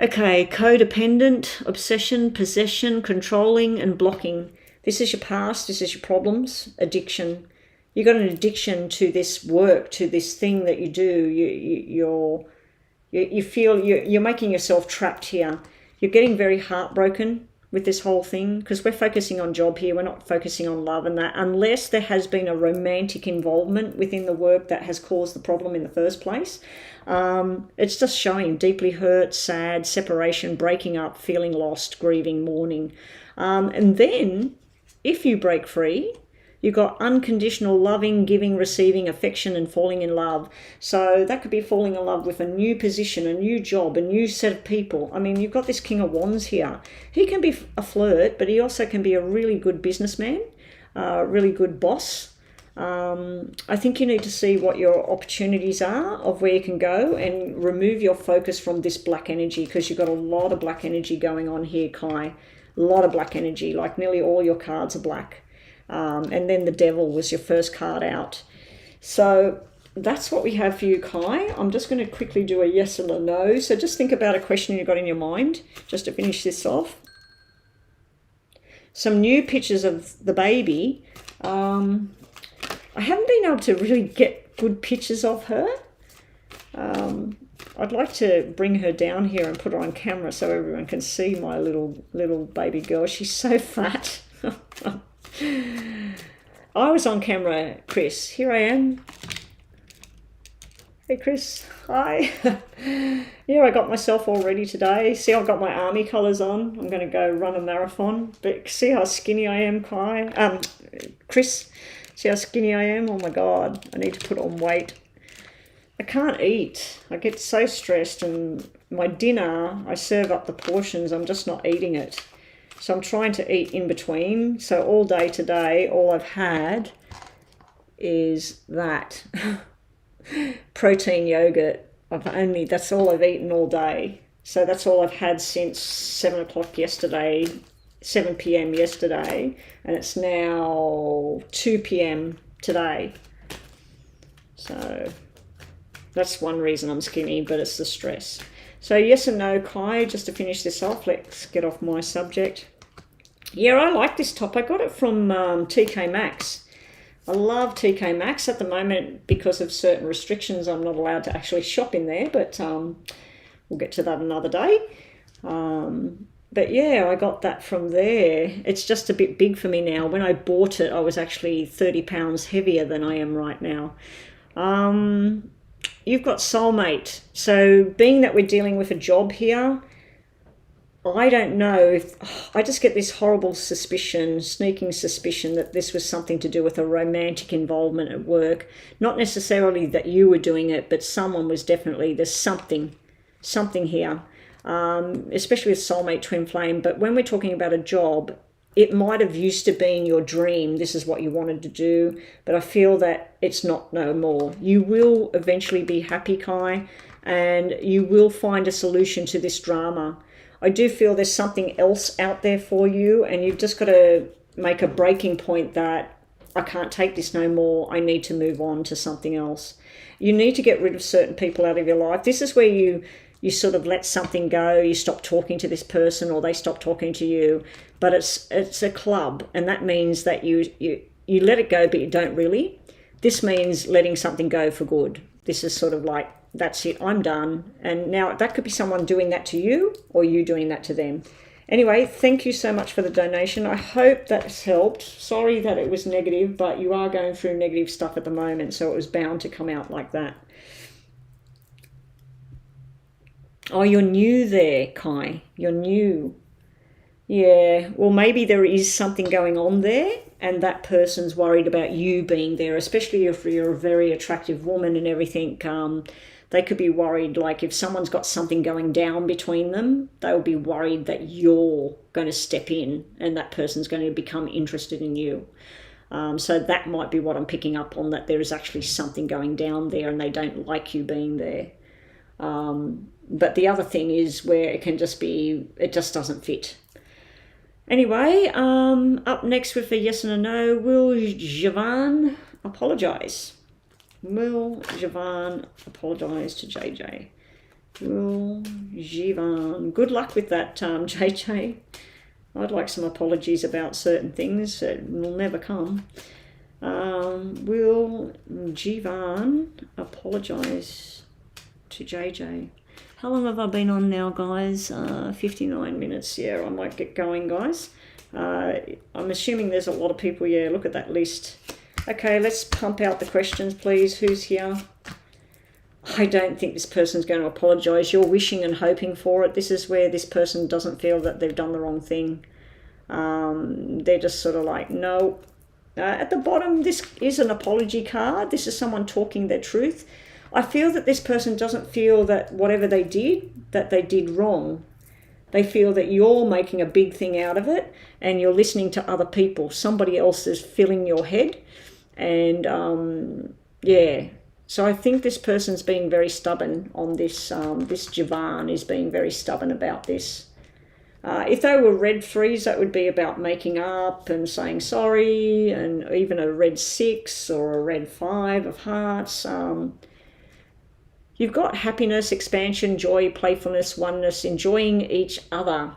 codependent, obsession, possession, controlling and blocking. This is your past, this is your problems, addiction. You've got an addiction to this work, to this thing that you do. You feel you're making yourself trapped here. You're getting very heartbroken with this whole thing, because we're focusing on job here. We're not focusing on love and that, unless there has been a romantic involvement within the work that has caused the problem in the first place. It's just showing deeply hurt, sad, separation, breaking up, feeling lost, grieving, mourning. And then if you break free, you've got unconditional loving, giving, receiving, affection, and falling in love. So that could be falling in love with a new position, a new job, a new set of people. I mean, you've got this King of Wands here. He can be a flirt, but he also can be a really good businessman, really good boss. I think you need to see what your opportunities are of where you can go and remove your focus from this black energy, because you've got a lot of black energy going on here, Kai. A lot of black energy, like nearly all your cards are black. And then the Devil was your first card out. So that's what we have for you, Kai. I'm just going to quickly do a yes and a no. So just think about a question you've got in your mind, just to finish this off. Some new pictures of the baby. I haven't been able to really get good pictures of her. I'd like to bring her down here and put her on camera so everyone can see my little baby girl. She's so fat. I was on camera, Chris. Here I am. Hey, Chris. Hi. Yeah, I got myself all ready today. See, I've got my army colours on. I'm going to go run a marathon. But see how skinny I am, Kai? Chris. See how skinny I am? Oh, my God. I need to put on weight. I can't eat. I get so stressed, and my dinner, I serve up the portions. I'm just not eating it. So I'm trying to eat in between. So all day today, all I've had is that protein yogurt. That's all I've eaten all day. So that's all I've had since 7 o'clock yesterday, 7 p.m. yesterday, and it's now 2 p.m. today. So that's one reason I'm skinny, but it's the stress. So yes and no, Kai, just to finish this off, let's get off my subject. Yeah, I like this top. I got it from TK Maxx. I love TK Maxx. At the moment, because of certain restrictions, I'm not allowed to actually shop in there, but we'll get to that another day. But yeah, I got that from there. It's just a bit big for me now. When I bought it, I was actually 30 pounds heavier than I am right now. You've got soulmate. So being that we're dealing with a job here, I don't know if I just get this horrible suspicion, sneaking suspicion that this was something to do with a romantic involvement at work. Not necessarily that you were doing it, but someone was definitely, there's something here, especially with soulmate twin flame. But when we're talking about a job, it might have used to been your dream. This is what you wanted to do, but I feel that it's not no more. You will eventually be happy, Kai, and you will find a solution to this drama. I do feel there's something else out there for you, and you've just got to make a breaking point that I can't take this no more. I need to move on to something else. You need to get rid of certain people out of your life. This is where you sort of let something go. You stop talking to this person, or they stop talking to you. But it's a club, and that means that you let it go, but you don't really. This means letting something go for good. This is sort of like, that's it, I'm done. And now that could be someone doing that to you, or you doing that to them. Anyway, thank you so much for the donation. I hope that's helped. Sorry that it was negative, but you are going through negative stuff at the moment, so it was bound to come out like that. Oh, you're new there, Kai. You're new. Yeah, well, maybe there is something going on there, and that person's worried about you being there, especially if you're a very attractive woman and everything. They could be worried, like if someone's got something going down between them, they'll be worried that you're going to step in and that person's going to become interested in you. So that might be what I'm picking up on, that there is actually something going down there and they don't like you being there. But the other thing is where it can just be, it just doesn't fit. Anyway, up next with a yes and a no, will Javan apologise? Will Javan apologise to JJ? Will Javan? Good luck with that, JJ. I'd like some apologies about certain things. It will never come. Will Javan apologise to JJ? How long have I been on now, guys? 59 minutes. Yeah, I might get going, guys. I'm assuming there's a lot of people. Yeah, look at that list. Okay, let's pump out the questions, please. Who's here? I don't think this person's going to apologise. You're wishing and hoping for it. This is where this person doesn't feel that they've done the wrong thing. They're just sort of like, no. At the bottom, this is an apology card. This is someone talking their truth. I feel that this person doesn't feel that whatever they did, that they did wrong. They feel that you're making a big thing out of it and you're listening to other people. Somebody else is filling your head. And, yeah. So I think this person's being very stubborn on this. This Javan is being very stubborn about this. If they were red 3s, that would be about making up and saying sorry, and even a red 6 or a red 5 of hearts. You've got happiness, expansion, joy, playfulness, oneness, enjoying each other.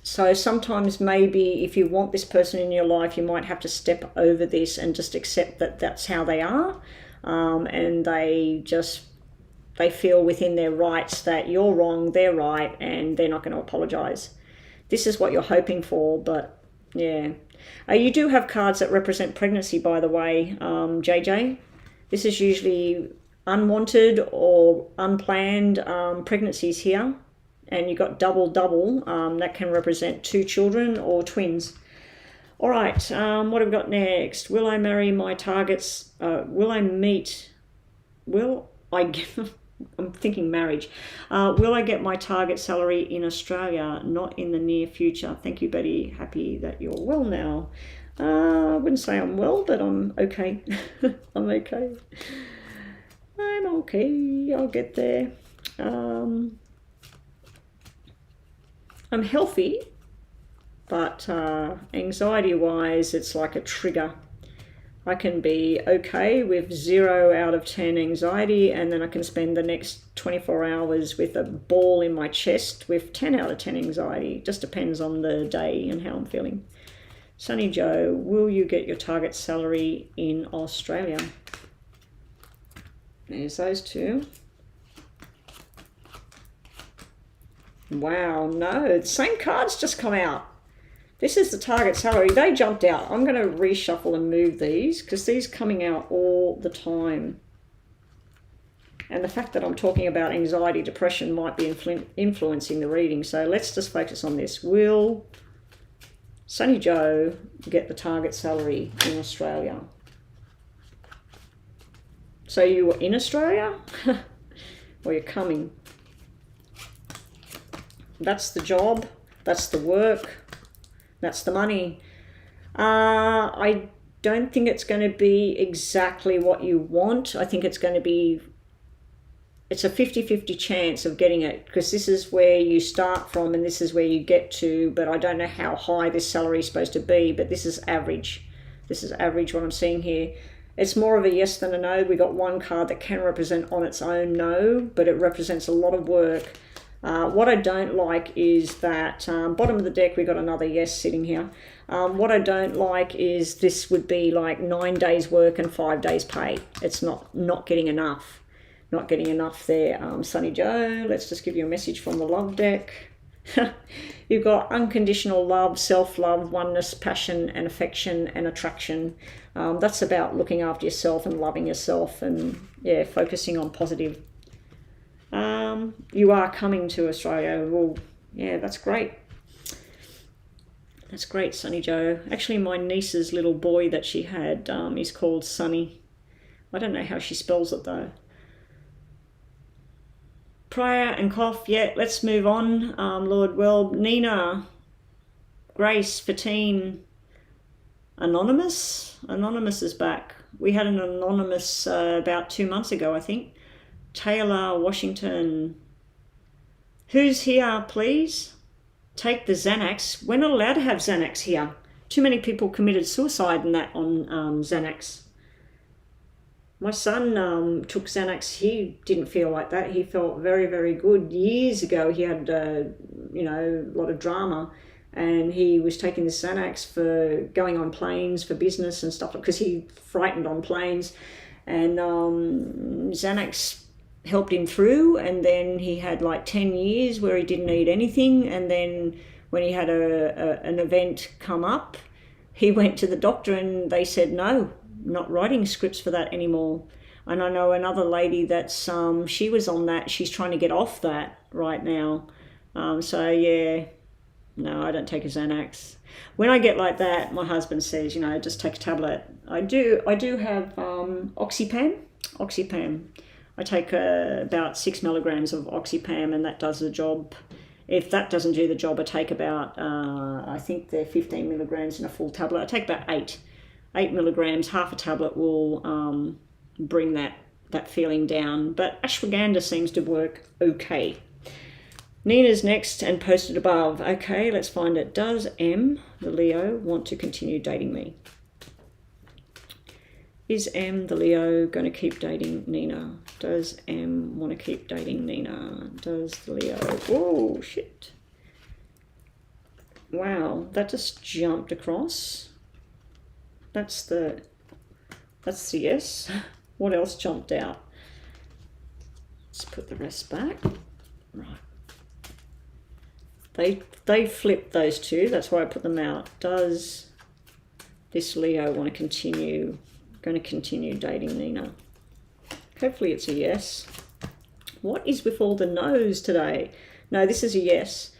So sometimes maybe if you want this person in your life, you might have to step over this and just accept that that's how they are. And they feel within their rights that you're wrong, they're right, and they're not going to apologise. This is what you're hoping for, but yeah. You do have cards that represent pregnancy, by the way, JJ. This is usually unwanted or unplanned pregnancies here. And you've got double, that can represent 2 children or twins. All right, what have we got next? Will I marry my targets? I'm thinking marriage. Will I get my target salary in Australia? Not in the near future. Thank you, Betty. Happy that you're well now. I wouldn't say I'm well, but I'm okay. I'm okay. I'm okay. I'll get there. I'm healthy, but anxiety-wise, it's like a trigger. I can be okay with 0 out of 10 anxiety, and then I can spend the next 24 hours with a ball in my chest with 10 out of 10 anxiety. Just depends on the day and how I'm feeling. Sunny Joe, will you get your target salary in Australia? There's those 2. Wow, no, the same cards just come out. This is the target salary. They jumped out. I'm going to reshuffle and move these because these are coming out all the time. And the fact that I'm talking about anxiety, depression might be influencing the reading. So let's just focus on this. Will Sunny Joe get the target salary in Australia? So you were in Australia? Or you're coming? That's the job. That's the work. That's the money. I don't think it's going to be exactly what you want. I think it's going to be, it's a 50-50 chance of getting it, because this is where you start from and this is where you get to, but I don't know how high this salary is supposed to be, but this is average. This is average, what I'm seeing here. It's more of a yes than a no. We got one card that can represent on its own no, but it represents a lot of work. What I don't like is that bottom of the deck, we got another yes sitting here. What I don't like is this would be like 9 days work and 5 days pay. It's not getting enough. Not getting enough there. Sunny Joe, let's just give you a message from the love deck. You've got unconditional love, self-love, oneness, passion and affection and attraction. That's about looking after yourself and loving yourself and, yeah, focusing on positive. You are coming to Australia. Well, yeah, that's great. That's great, Sunny Joe. Actually, my niece's little boy that she had is called Sunny. I don't know how she spells it, though. Prayer and cough. Yeah, let's move on. Lord, well, Nina, Grace, Fatine, Anonymous. Anonymous is back. We had an Anonymous about 2 months ago, I think. Taylor, Washington. Who's here, please? Take the Xanax. We're not allowed to have Xanax here. Too many people committed suicide in that on Xanax. My son took Xanax. He didn't feel like that. He felt very, very good. Years ago, he had, a lot of drama, and he was taking the Xanax for going on planes for business and stuff, because he frightened on planes. And Xanax helped him through, and then he had like 10 years where he didn't eat anything, and then when he had an event come up, he went to the doctor and they said no, not writing scripts for that anymore. And I know another lady that's she was on that, she's trying to get off that right now. So yeah, no, I don't take a Xanax. When I get like that, my husband says, just take a tablet. I do have Oxypam. I take about 6 milligrams of Oxypam, and that does the job. If that doesn't do the job, I take about, I think they're 15 milligrams in a full tablet. I take about 8 milligrams. Half a tablet will bring that feeling down. But ashwagandha seems to work okay. Nina's next and posted above. Okay, let's find it. Does M, the Leo, want to continue dating me? Is M, the Leo, going to keep dating Nina? Does M want to keep dating Nina? Does the Leo... Oh, shit. Wow, that just jumped across. That's the yes. What else jumped out? Let's put the rest back. Right. They flipped those two. That's why I put them out. Does this Leo want to continue... going to continue dating Nina? Hopefully it's a yes. What is with all the no's today? No, this is a yes.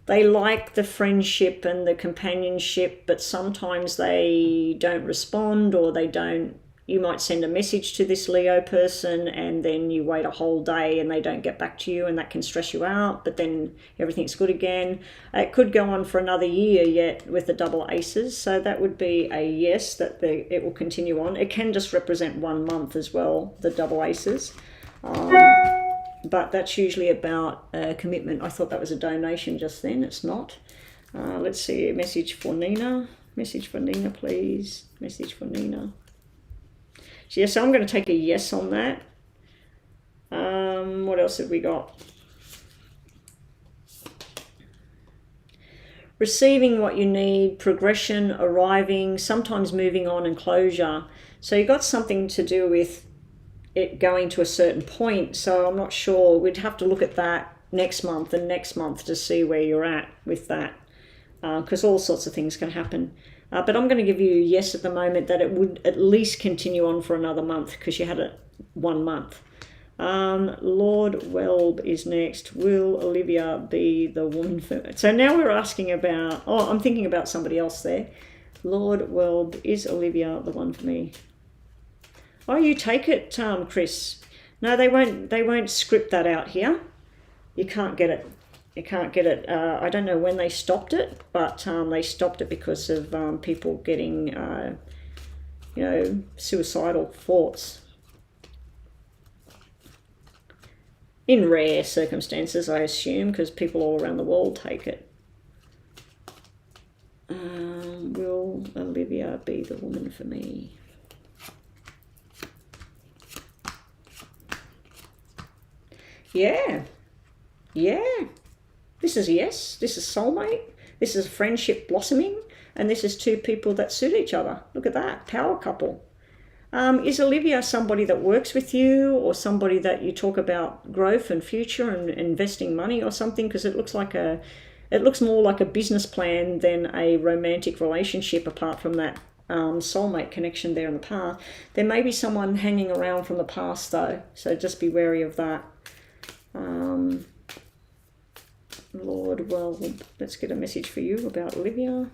They like the friendship and the companionship, but sometimes they don't respond, or they don't. You might send a message to this Leo person and then you wait a whole day and they don't get back to you, and that can stress you out, but then everything's good again. It could go on for another year yet with the double aces, so that would be a yes, that it will continue on. It can just represent 1 month as well, the double aces. But that's usually about commitment. I thought that was a donation just then. It's not. Let's see, a message for Nina. Message for Nina, please. Message for Nina. So, yes, I'm going to take a yes on that. What else have we got? Receiving what you need, progression, arriving, sometimes moving on, and closure. So you got something to do with it going to a certain point. So I'm not sure. We'd have to look at that next month and next month to see where you're at with that, because all sorts of things can happen. But I'm going to give you a yes at the moment, that it would at least continue on for another month, because you had it 1 month. Lord Welb is next. Will Olivia be the woman for... So now we're asking about... Oh, I'm thinking about somebody else there. Lord Welb, is Olivia the one for me? Oh, you take it, Chris. No, they won't script that out here. You can't get it. You can't get it. I don't know when they stopped it, but they stopped it because of people getting, suicidal thoughts. In rare circumstances, I assume, because people all around the world take it. Will Olivia be the woman for me? Yeah. This is a yes. This is soulmate. This is friendship blossoming. And this is two people that suit each other. Look at that. Power couple. Is Olivia somebody that works with you, or somebody that you talk about growth and future and investing money or something? Because it looks more like a business plan than a romantic relationship, apart from that soulmate connection there in the past. There may be someone hanging around from the past though, so just be wary of that. Lord, well, let's get a message for you about Olivia.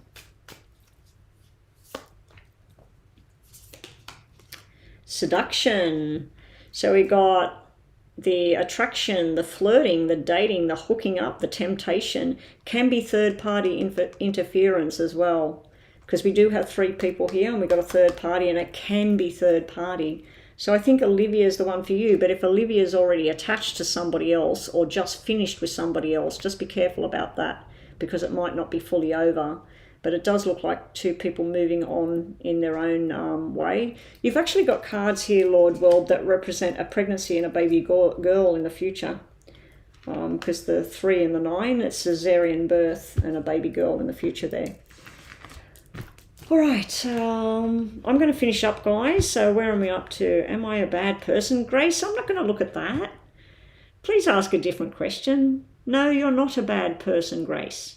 Seduction. So we got the attraction, the flirting, the dating, the hooking up, the temptation. Can be third-party interference as well, because we do have 3 people here and we've got a third party, and it can be third party. So I think Olivia is the one for you, but if Olivia is already attached to somebody else or just finished with somebody else, just be careful about that, because it might not be fully over. But it does look like 2 people moving on in their own way. You've actually got cards here, Lord World, that represent a pregnancy and a baby girl in the future. Because the 3 and the 9, it's cesarean birth and a baby girl in the future there. All right, I'm going to finish up, guys. So where am I up to? Am I a bad person? Grace, I'm not going to look at that. Please ask a different question. No, you're not a bad person, Grace.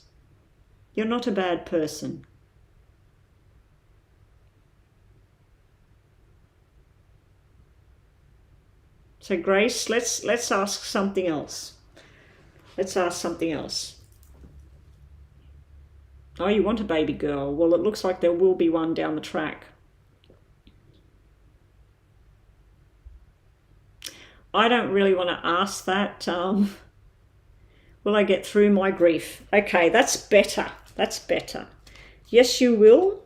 You're not a bad person. So Grace, let's ask something else. Let's ask something else. Oh, you want a baby girl? Well, it looks like there will be one down the track. I don't really want to ask that. Will I get through my grief? Okay, that's better. That's better. Yes, you will.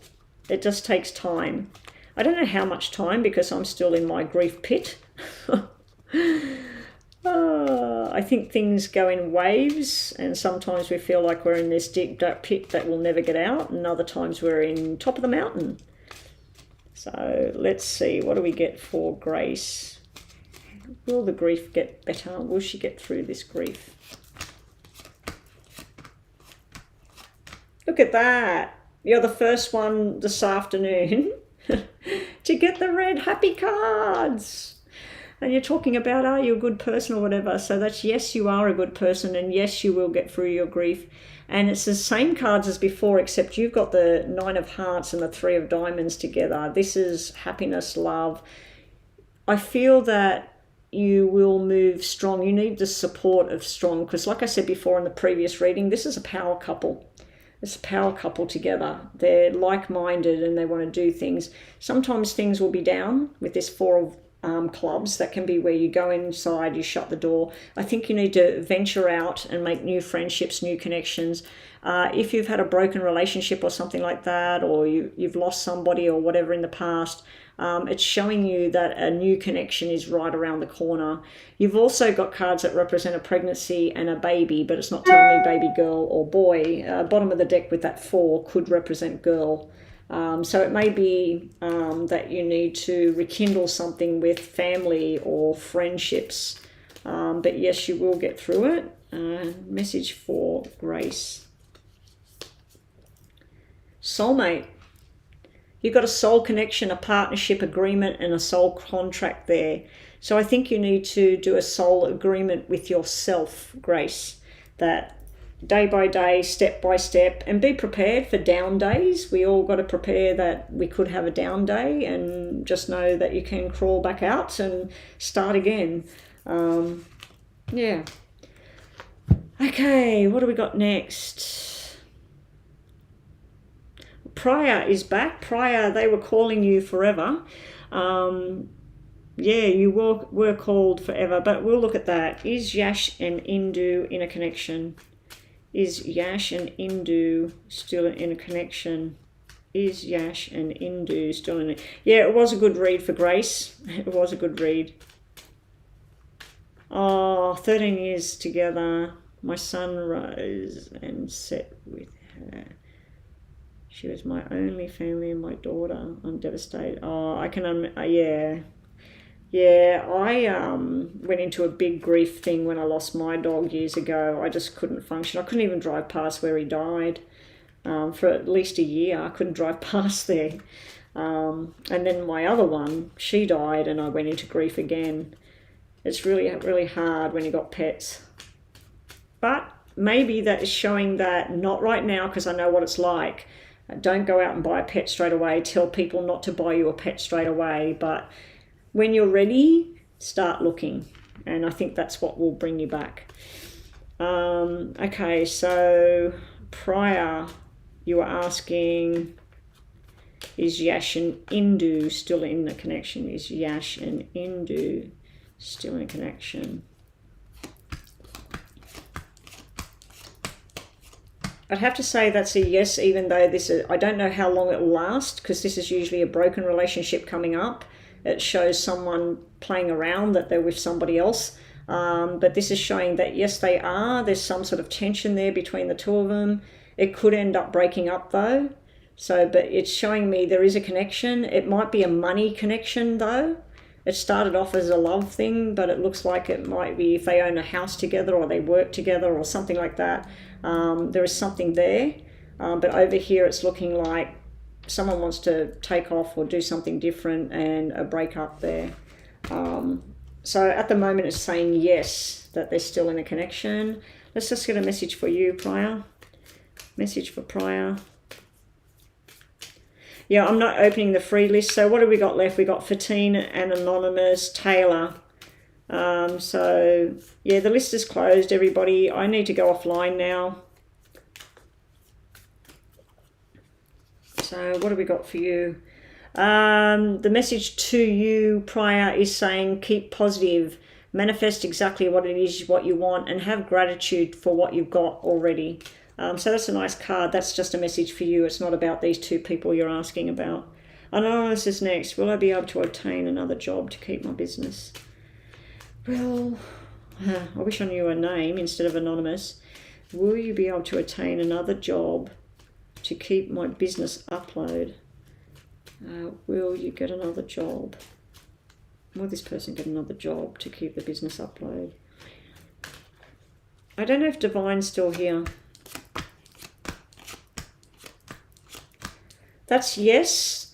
It just takes time. I don't know how much time because I'm still in my grief pit. I think things go in waves, and sometimes we feel like we're in this deep dark pit that we'll never get out, and other times we're in top of the mountain. So let's see, what do we get for Grace? Will the grief get better? Will she get through this grief? Look at that. You're the first one this afternoon to get the red happy cards. And you're talking about, are you a good person or whatever? So that's yes, you are a good person, and yes, you will get through your grief. And it's the same cards as before, except you've got the 9 of Hearts and the 3 of Diamonds together. This is happiness, love. I feel that you will move strong. You need the support of strong, because like I said before in the previous reading, this is a power couple. It's a power couple together. They're like-minded and they want to do things. Sometimes things will be down with this 4 of clubs. That can be where you go inside, you shut the door. I think you need to venture out and make new friendships, new connections. If you've had a broken relationship or something like that, or you've lost somebody or whatever in the past, it's showing you that a new connection is right around the corner. You've also got cards that represent a pregnancy and a baby, but it's not telling me baby girl or boy. Bottom of the deck with that 4 could represent girl. So it may be that you need to rekindle something with family or friendships. But yes, you will get through it. Message for Grace. Soulmate. You've got a soul connection, a partnership agreement, and a soul contract there. So I think you need to do a soul agreement with yourself, Grace, that day by day, step by step, and be prepared for down days. We all got to prepare that we could have a down day, and just know that you can crawl back out and start again. Yeah. Okay, what do we got next? Prior is back. Prior, they were calling you forever. Yeah, you were called forever, but we'll look at that. Is Yash and Indu in a connection? Is Yash and Indu still in a connection? Is Yash and Indu still in it? Yeah, it was a good read for Grace. It was a good read. Oh, 13 years together. My son rose and set with her. She was my only family and my daughter. I'm devastated. Oh, I can, yeah. Yeah, I went into a big grief thing when I lost my dog years ago. I just couldn't function. I couldn't even drive past where he died. For at least a year, I couldn't drive past there. And then my other one, she died and I went into grief again. It's really, really hard when you got pets. But maybe that is showing that not right now, because I know what it's like. Don't go out and buy a pet straight away. Tell people not to buy you a pet straight away. But when you're ready, start looking. And I think that's what will bring you back. Okay, so prior, you were asking, is Yash and Indu still in the connection? Is Yash and Indu still in a connection? I'd have to say that's a yes, even though this is, I don't know how long it will last, because this is usually a broken relationship coming up. It shows someone playing around, that they're with somebody else. But this is showing that, yes, they are. There's some sort of tension there between the two of them. It could end up breaking up, though. So, but it's showing me there is a connection. It might be a money connection, though. It started off as a love thing, but it looks like it might be if they own a house together or they work together or something like that. There is something there. But over here, it's looking like someone wants to take off or do something different, and a breakup there. So at the moment it's saying yes, that they're still in a connection. Let's just get a message for you, Prior. Message for Prior. Yeah, I'm not opening the free list. So what have we got left? We got Fatina and Anonymous, Taylor. So yeah, the list is closed, everybody. I need to go offline now. So what have we got for you? The message to you, Prior, is saying keep positive, manifest exactly what it is, what you want, and have gratitude for what you've got already. So that's a nice card. That's just a message for you. It's not about these two people you're asking about. Anonymous is next. Will I be able to obtain another job to keep my business? Well, I wish I knew a name instead of Anonymous. Will you be able to attain another job to keep my business upload? Will you get another job? Will this person get another job to keep the business upload? I don't know if Divine's still here. That's yes,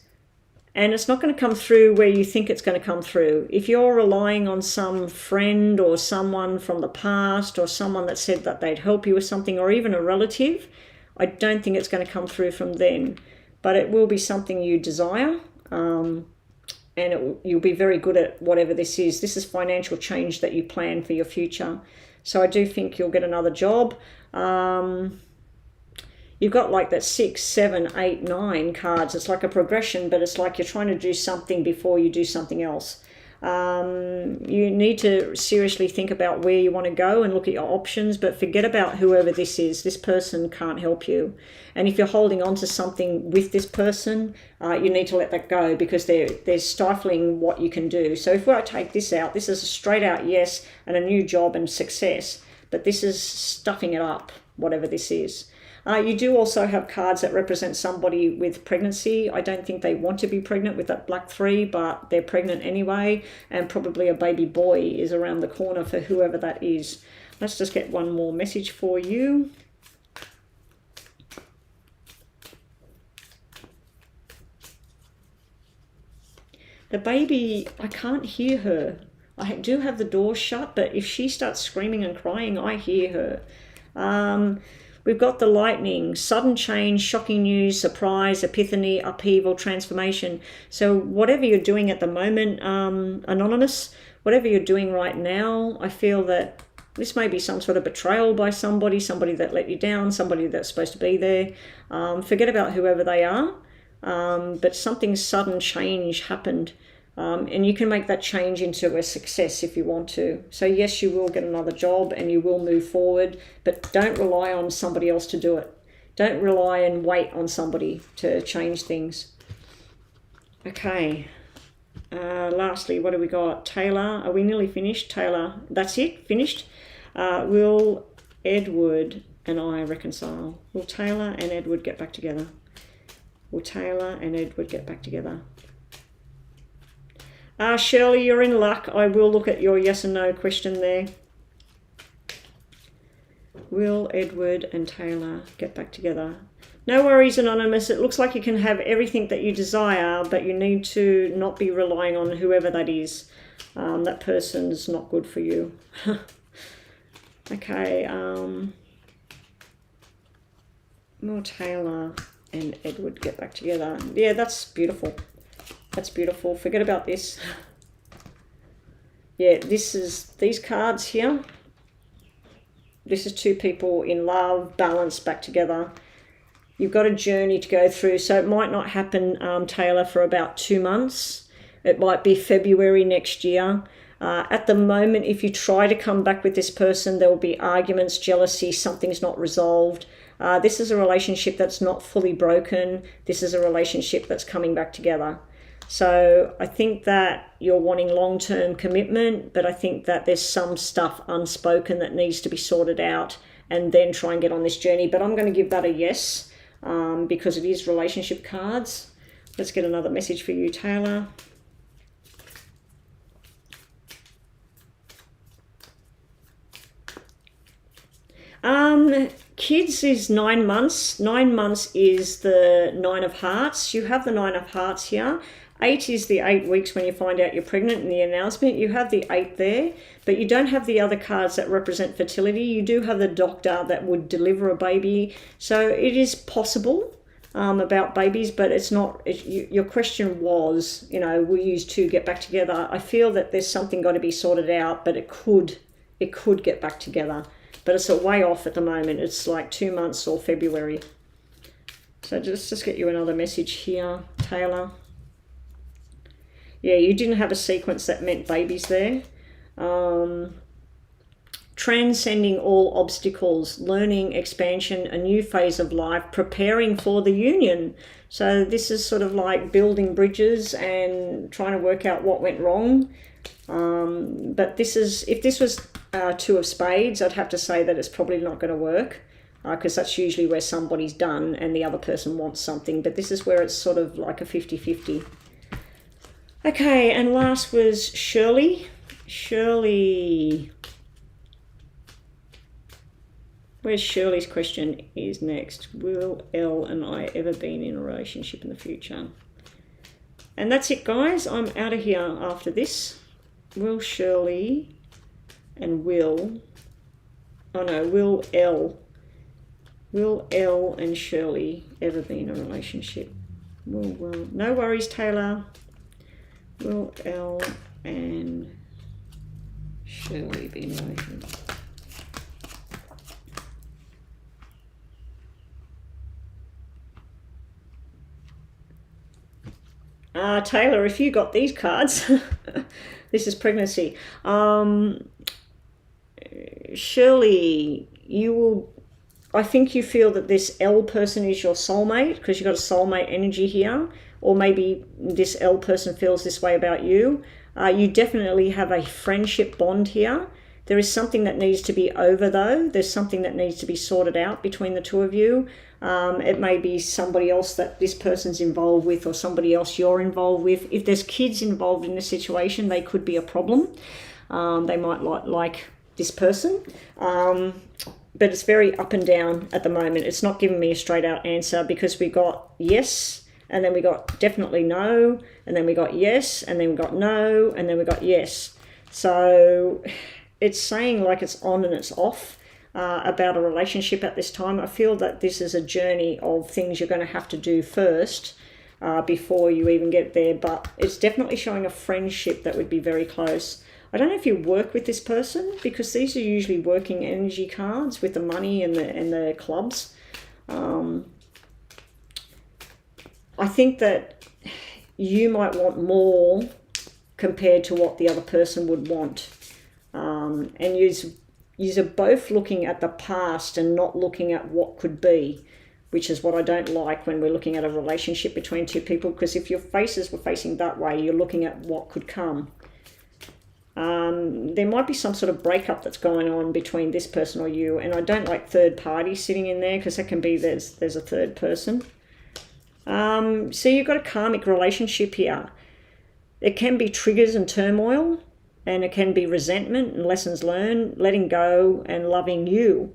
and it's not going to come through where you think it's going to come through. If you're relying on some friend or someone from the past or someone that said that they'd help you with something, or even a relative, I don't think it's going to come through from them. But it will be something you desire, and you'll be very good at whatever this is. This is financial change that you plan for your future. So I do think you'll get another job. You've got like that 6, 7, 8, 9 cards. It's like a progression, but it's like you're trying to do something before you do something else. You need to seriously think about where you want to go and look at your options, but forget about whoever this is. This person can't help you. And if you're holding on to something with this person, you need to let that go, because they're stifling what you can do. So if I take this out, this is a straight out yes and a new job and success, but this is stuffing it up, whatever this is. You do also have cards that represent somebody with pregnancy. I don't think they want to be pregnant with that black 3, but they're pregnant anyway, and probably a baby boy is around the corner for whoever that is. Let's just get one more message for you. The baby, I can't hear her. I do have the door shut, but if she starts screaming and crying, I hear her. We've got the lightning, sudden change, shocking news, surprise, epiphany, upheaval, transformation. So whatever you're doing at the moment, Anonymous, whatever you're doing right now, I feel that this may be some sort of betrayal by somebody that let you down, somebody that's supposed to be there. Forget about whoever they are, but something sudden change happened. And you can make that change into a success if you want to. So yes, you will get another job and you will move forward, but don't rely on somebody else to do it. Don't rely and wait on somebody to change things. Okay. Lastly, what have we got? Taylor, are we nearly finished? Taylor, that's it, finished. Will Edward and I reconcile? Will Taylor and Edward get back together? Will Taylor and Edward get back together? Shirley, you're in luck. I will look at your yes and no question there. Will Edward and Taylor get back together? No worries, Anonymous. It looks like you can have everything that you desire, but you need to not be relying on whoever that is. That person's not good for you. Okay. Will Taylor and Edward get back together? Yeah, that's beautiful. That's beautiful. Forget about this. Yeah, these cards here. This is two people in love, balanced, back together. You've got a journey to go through. So it might not happen, Taylor, for about 2 months. It might be February next year. At the moment, if you try to come back with this person, there will be arguments, jealousy, something's not resolved. This is a relationship that's not fully broken. This is a relationship that's coming back together. So I think that you're wanting long-term commitment, but I think that there's some stuff unspoken that needs to be sorted out, and then try and get on this journey. But I'm going to give that a yes, because it is relationship cards. Let's get another message for you, Taylor. Kids is 9 months. 9 months is the 9 of hearts. You have the 9 of hearts here. 8 is the 8 weeks when you find out you're pregnant in the announcement. You have the 8 there, but you don't have the other cards that represent fertility. You do have the doctor that would deliver a baby. So it is possible about babies, but it's not. Your question was, will you two get back together? I feel that there's something got to be sorted out, but it could get back together. But it's a way off at the moment. It's like 2 months or February. So just get you another message here, Taylor. Yeah, you didn't have a sequence that meant babies there. Transcending all obstacles, learning, expansion, a new phase of life, preparing for the union. So this is sort of like building bridges and trying to work out what went wrong. But if this was 2 of spades, I'd have to say that it's probably not going to work, because that's usually where somebody's done and the other person wants something. But this is where it's sort of like a 50-50. Okay, and last was Shirley. Shirley. Where's Shirley's question is next. Will Elle and I ever be in a relationship in the future? And that's it, guys. I'm out of here after this. Will Shirley and Will Elle and Shirley ever be in a relationship? Will, no worries, Taylor. Will Elle and Shirley be in a relationship? Taylor, if you got these cards, this is pregnancy. Shirley, I think you feel that this L person is your soulmate, because you've got a soulmate energy here, or maybe this L person feels this way about you. You definitely have a friendship bond here. There is something that needs to be over, though. There's something that needs to be sorted out between the two of you. It may be somebody else that this person's involved with, or somebody else you're involved with. If there's kids involved in the situation, they could be a problem. They might like this person. But it's very up and down at the moment. It's not giving me a straight out answer, because we got yes, and then we got definitely no, and then we got yes, and then we got no, and then we got yes. So it's saying like it's on and it's off about a relationship at this time. I feel that this is a journey of things you're going to have to do first before you even get there. But it's definitely showing a friendship that would be very close. I don't know if you work with this person, because these are usually working energy cards with the money and the clubs. I think that you might want more compared to what the other person would want. And you're both looking at the past and not looking at what could be, which is what I don't like when we're looking at a relationship between two people, because if your faces were facing that way, you're looking at what could come. There might be some sort of breakup that's going on between this person or you, and I don't like third party sitting in there, because that can be there's a third person. So you've got a karmic relationship here. It can be triggers and turmoil, and it can be resentment and lessons learned, letting go and loving you.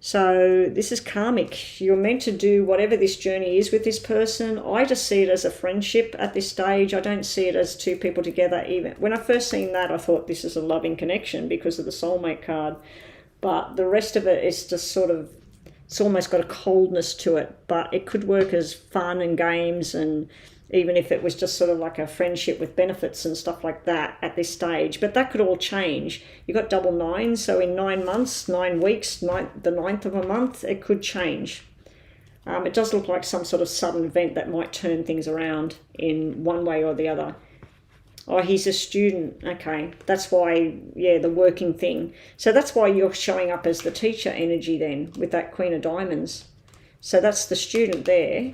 So this is karmic. You're meant to do whatever this journey is with this person. I just see it as a friendship at this stage. I don't see it as two people together. Even when I first seen that, I thought this is a loving connection because of the soulmate card. But the rest of it is just sort of, it's almost got a coldness to it. But it could work as fun and games, and even if it was just sort of like a friendship with benefits and stuff like that at this stage. But that could all change. You've got double nines, so in 9 months, 9 weeks, the 9th of a month, it could change. It does look like some sort of sudden event that might turn things around in one way or the other. Oh, he's a student. Okay, that's why, yeah, the working thing. So that's why you're showing up as the teacher energy then, with that Queen of Diamonds. So that's the student there.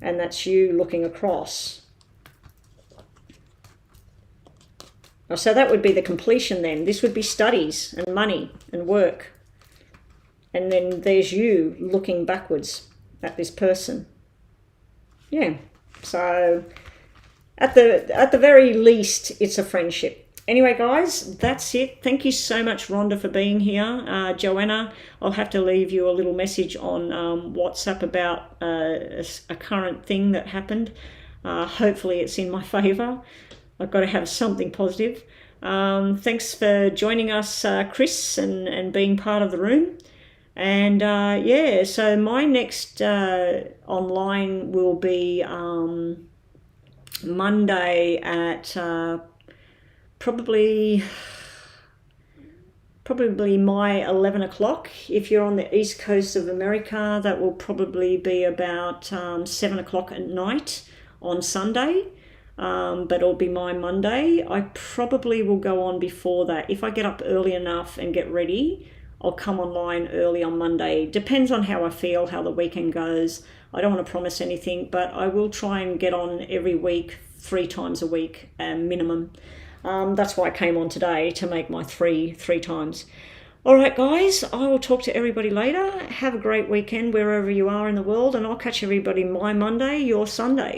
And that's you looking across. So that would be the completion then. This would be studies and money and work. And then there's you looking backwards at this person. Yeah. So at the very least, it's a friendship. Anyway, guys, that's it. Thank you so much, Rhonda, for being here. Joanna, I'll have to leave you a little message on WhatsApp about a current thing that happened. Hopefully it's in my favour. I've got to have something positive. Thanks for joining us, Chris, and being part of the room. And yeah, so my next online will be Monday at probably my 11 o'clock. If you're on the east coast of America, that will probably be about 7 o'clock at night on Sunday. But it'll be my Monday. I probably will go on before that. If I get up early enough and get ready, I'll come online early on Monday. Depends on how I feel, how the weekend goes. I don't want to promise anything, but I will try and get on every week, 3 times a week minimum. That's why I came on today, to make my three times. All right, guys, I will talk to everybody later. Have a great weekend wherever you are in the world, and I'll catch everybody my Monday, your Sunday.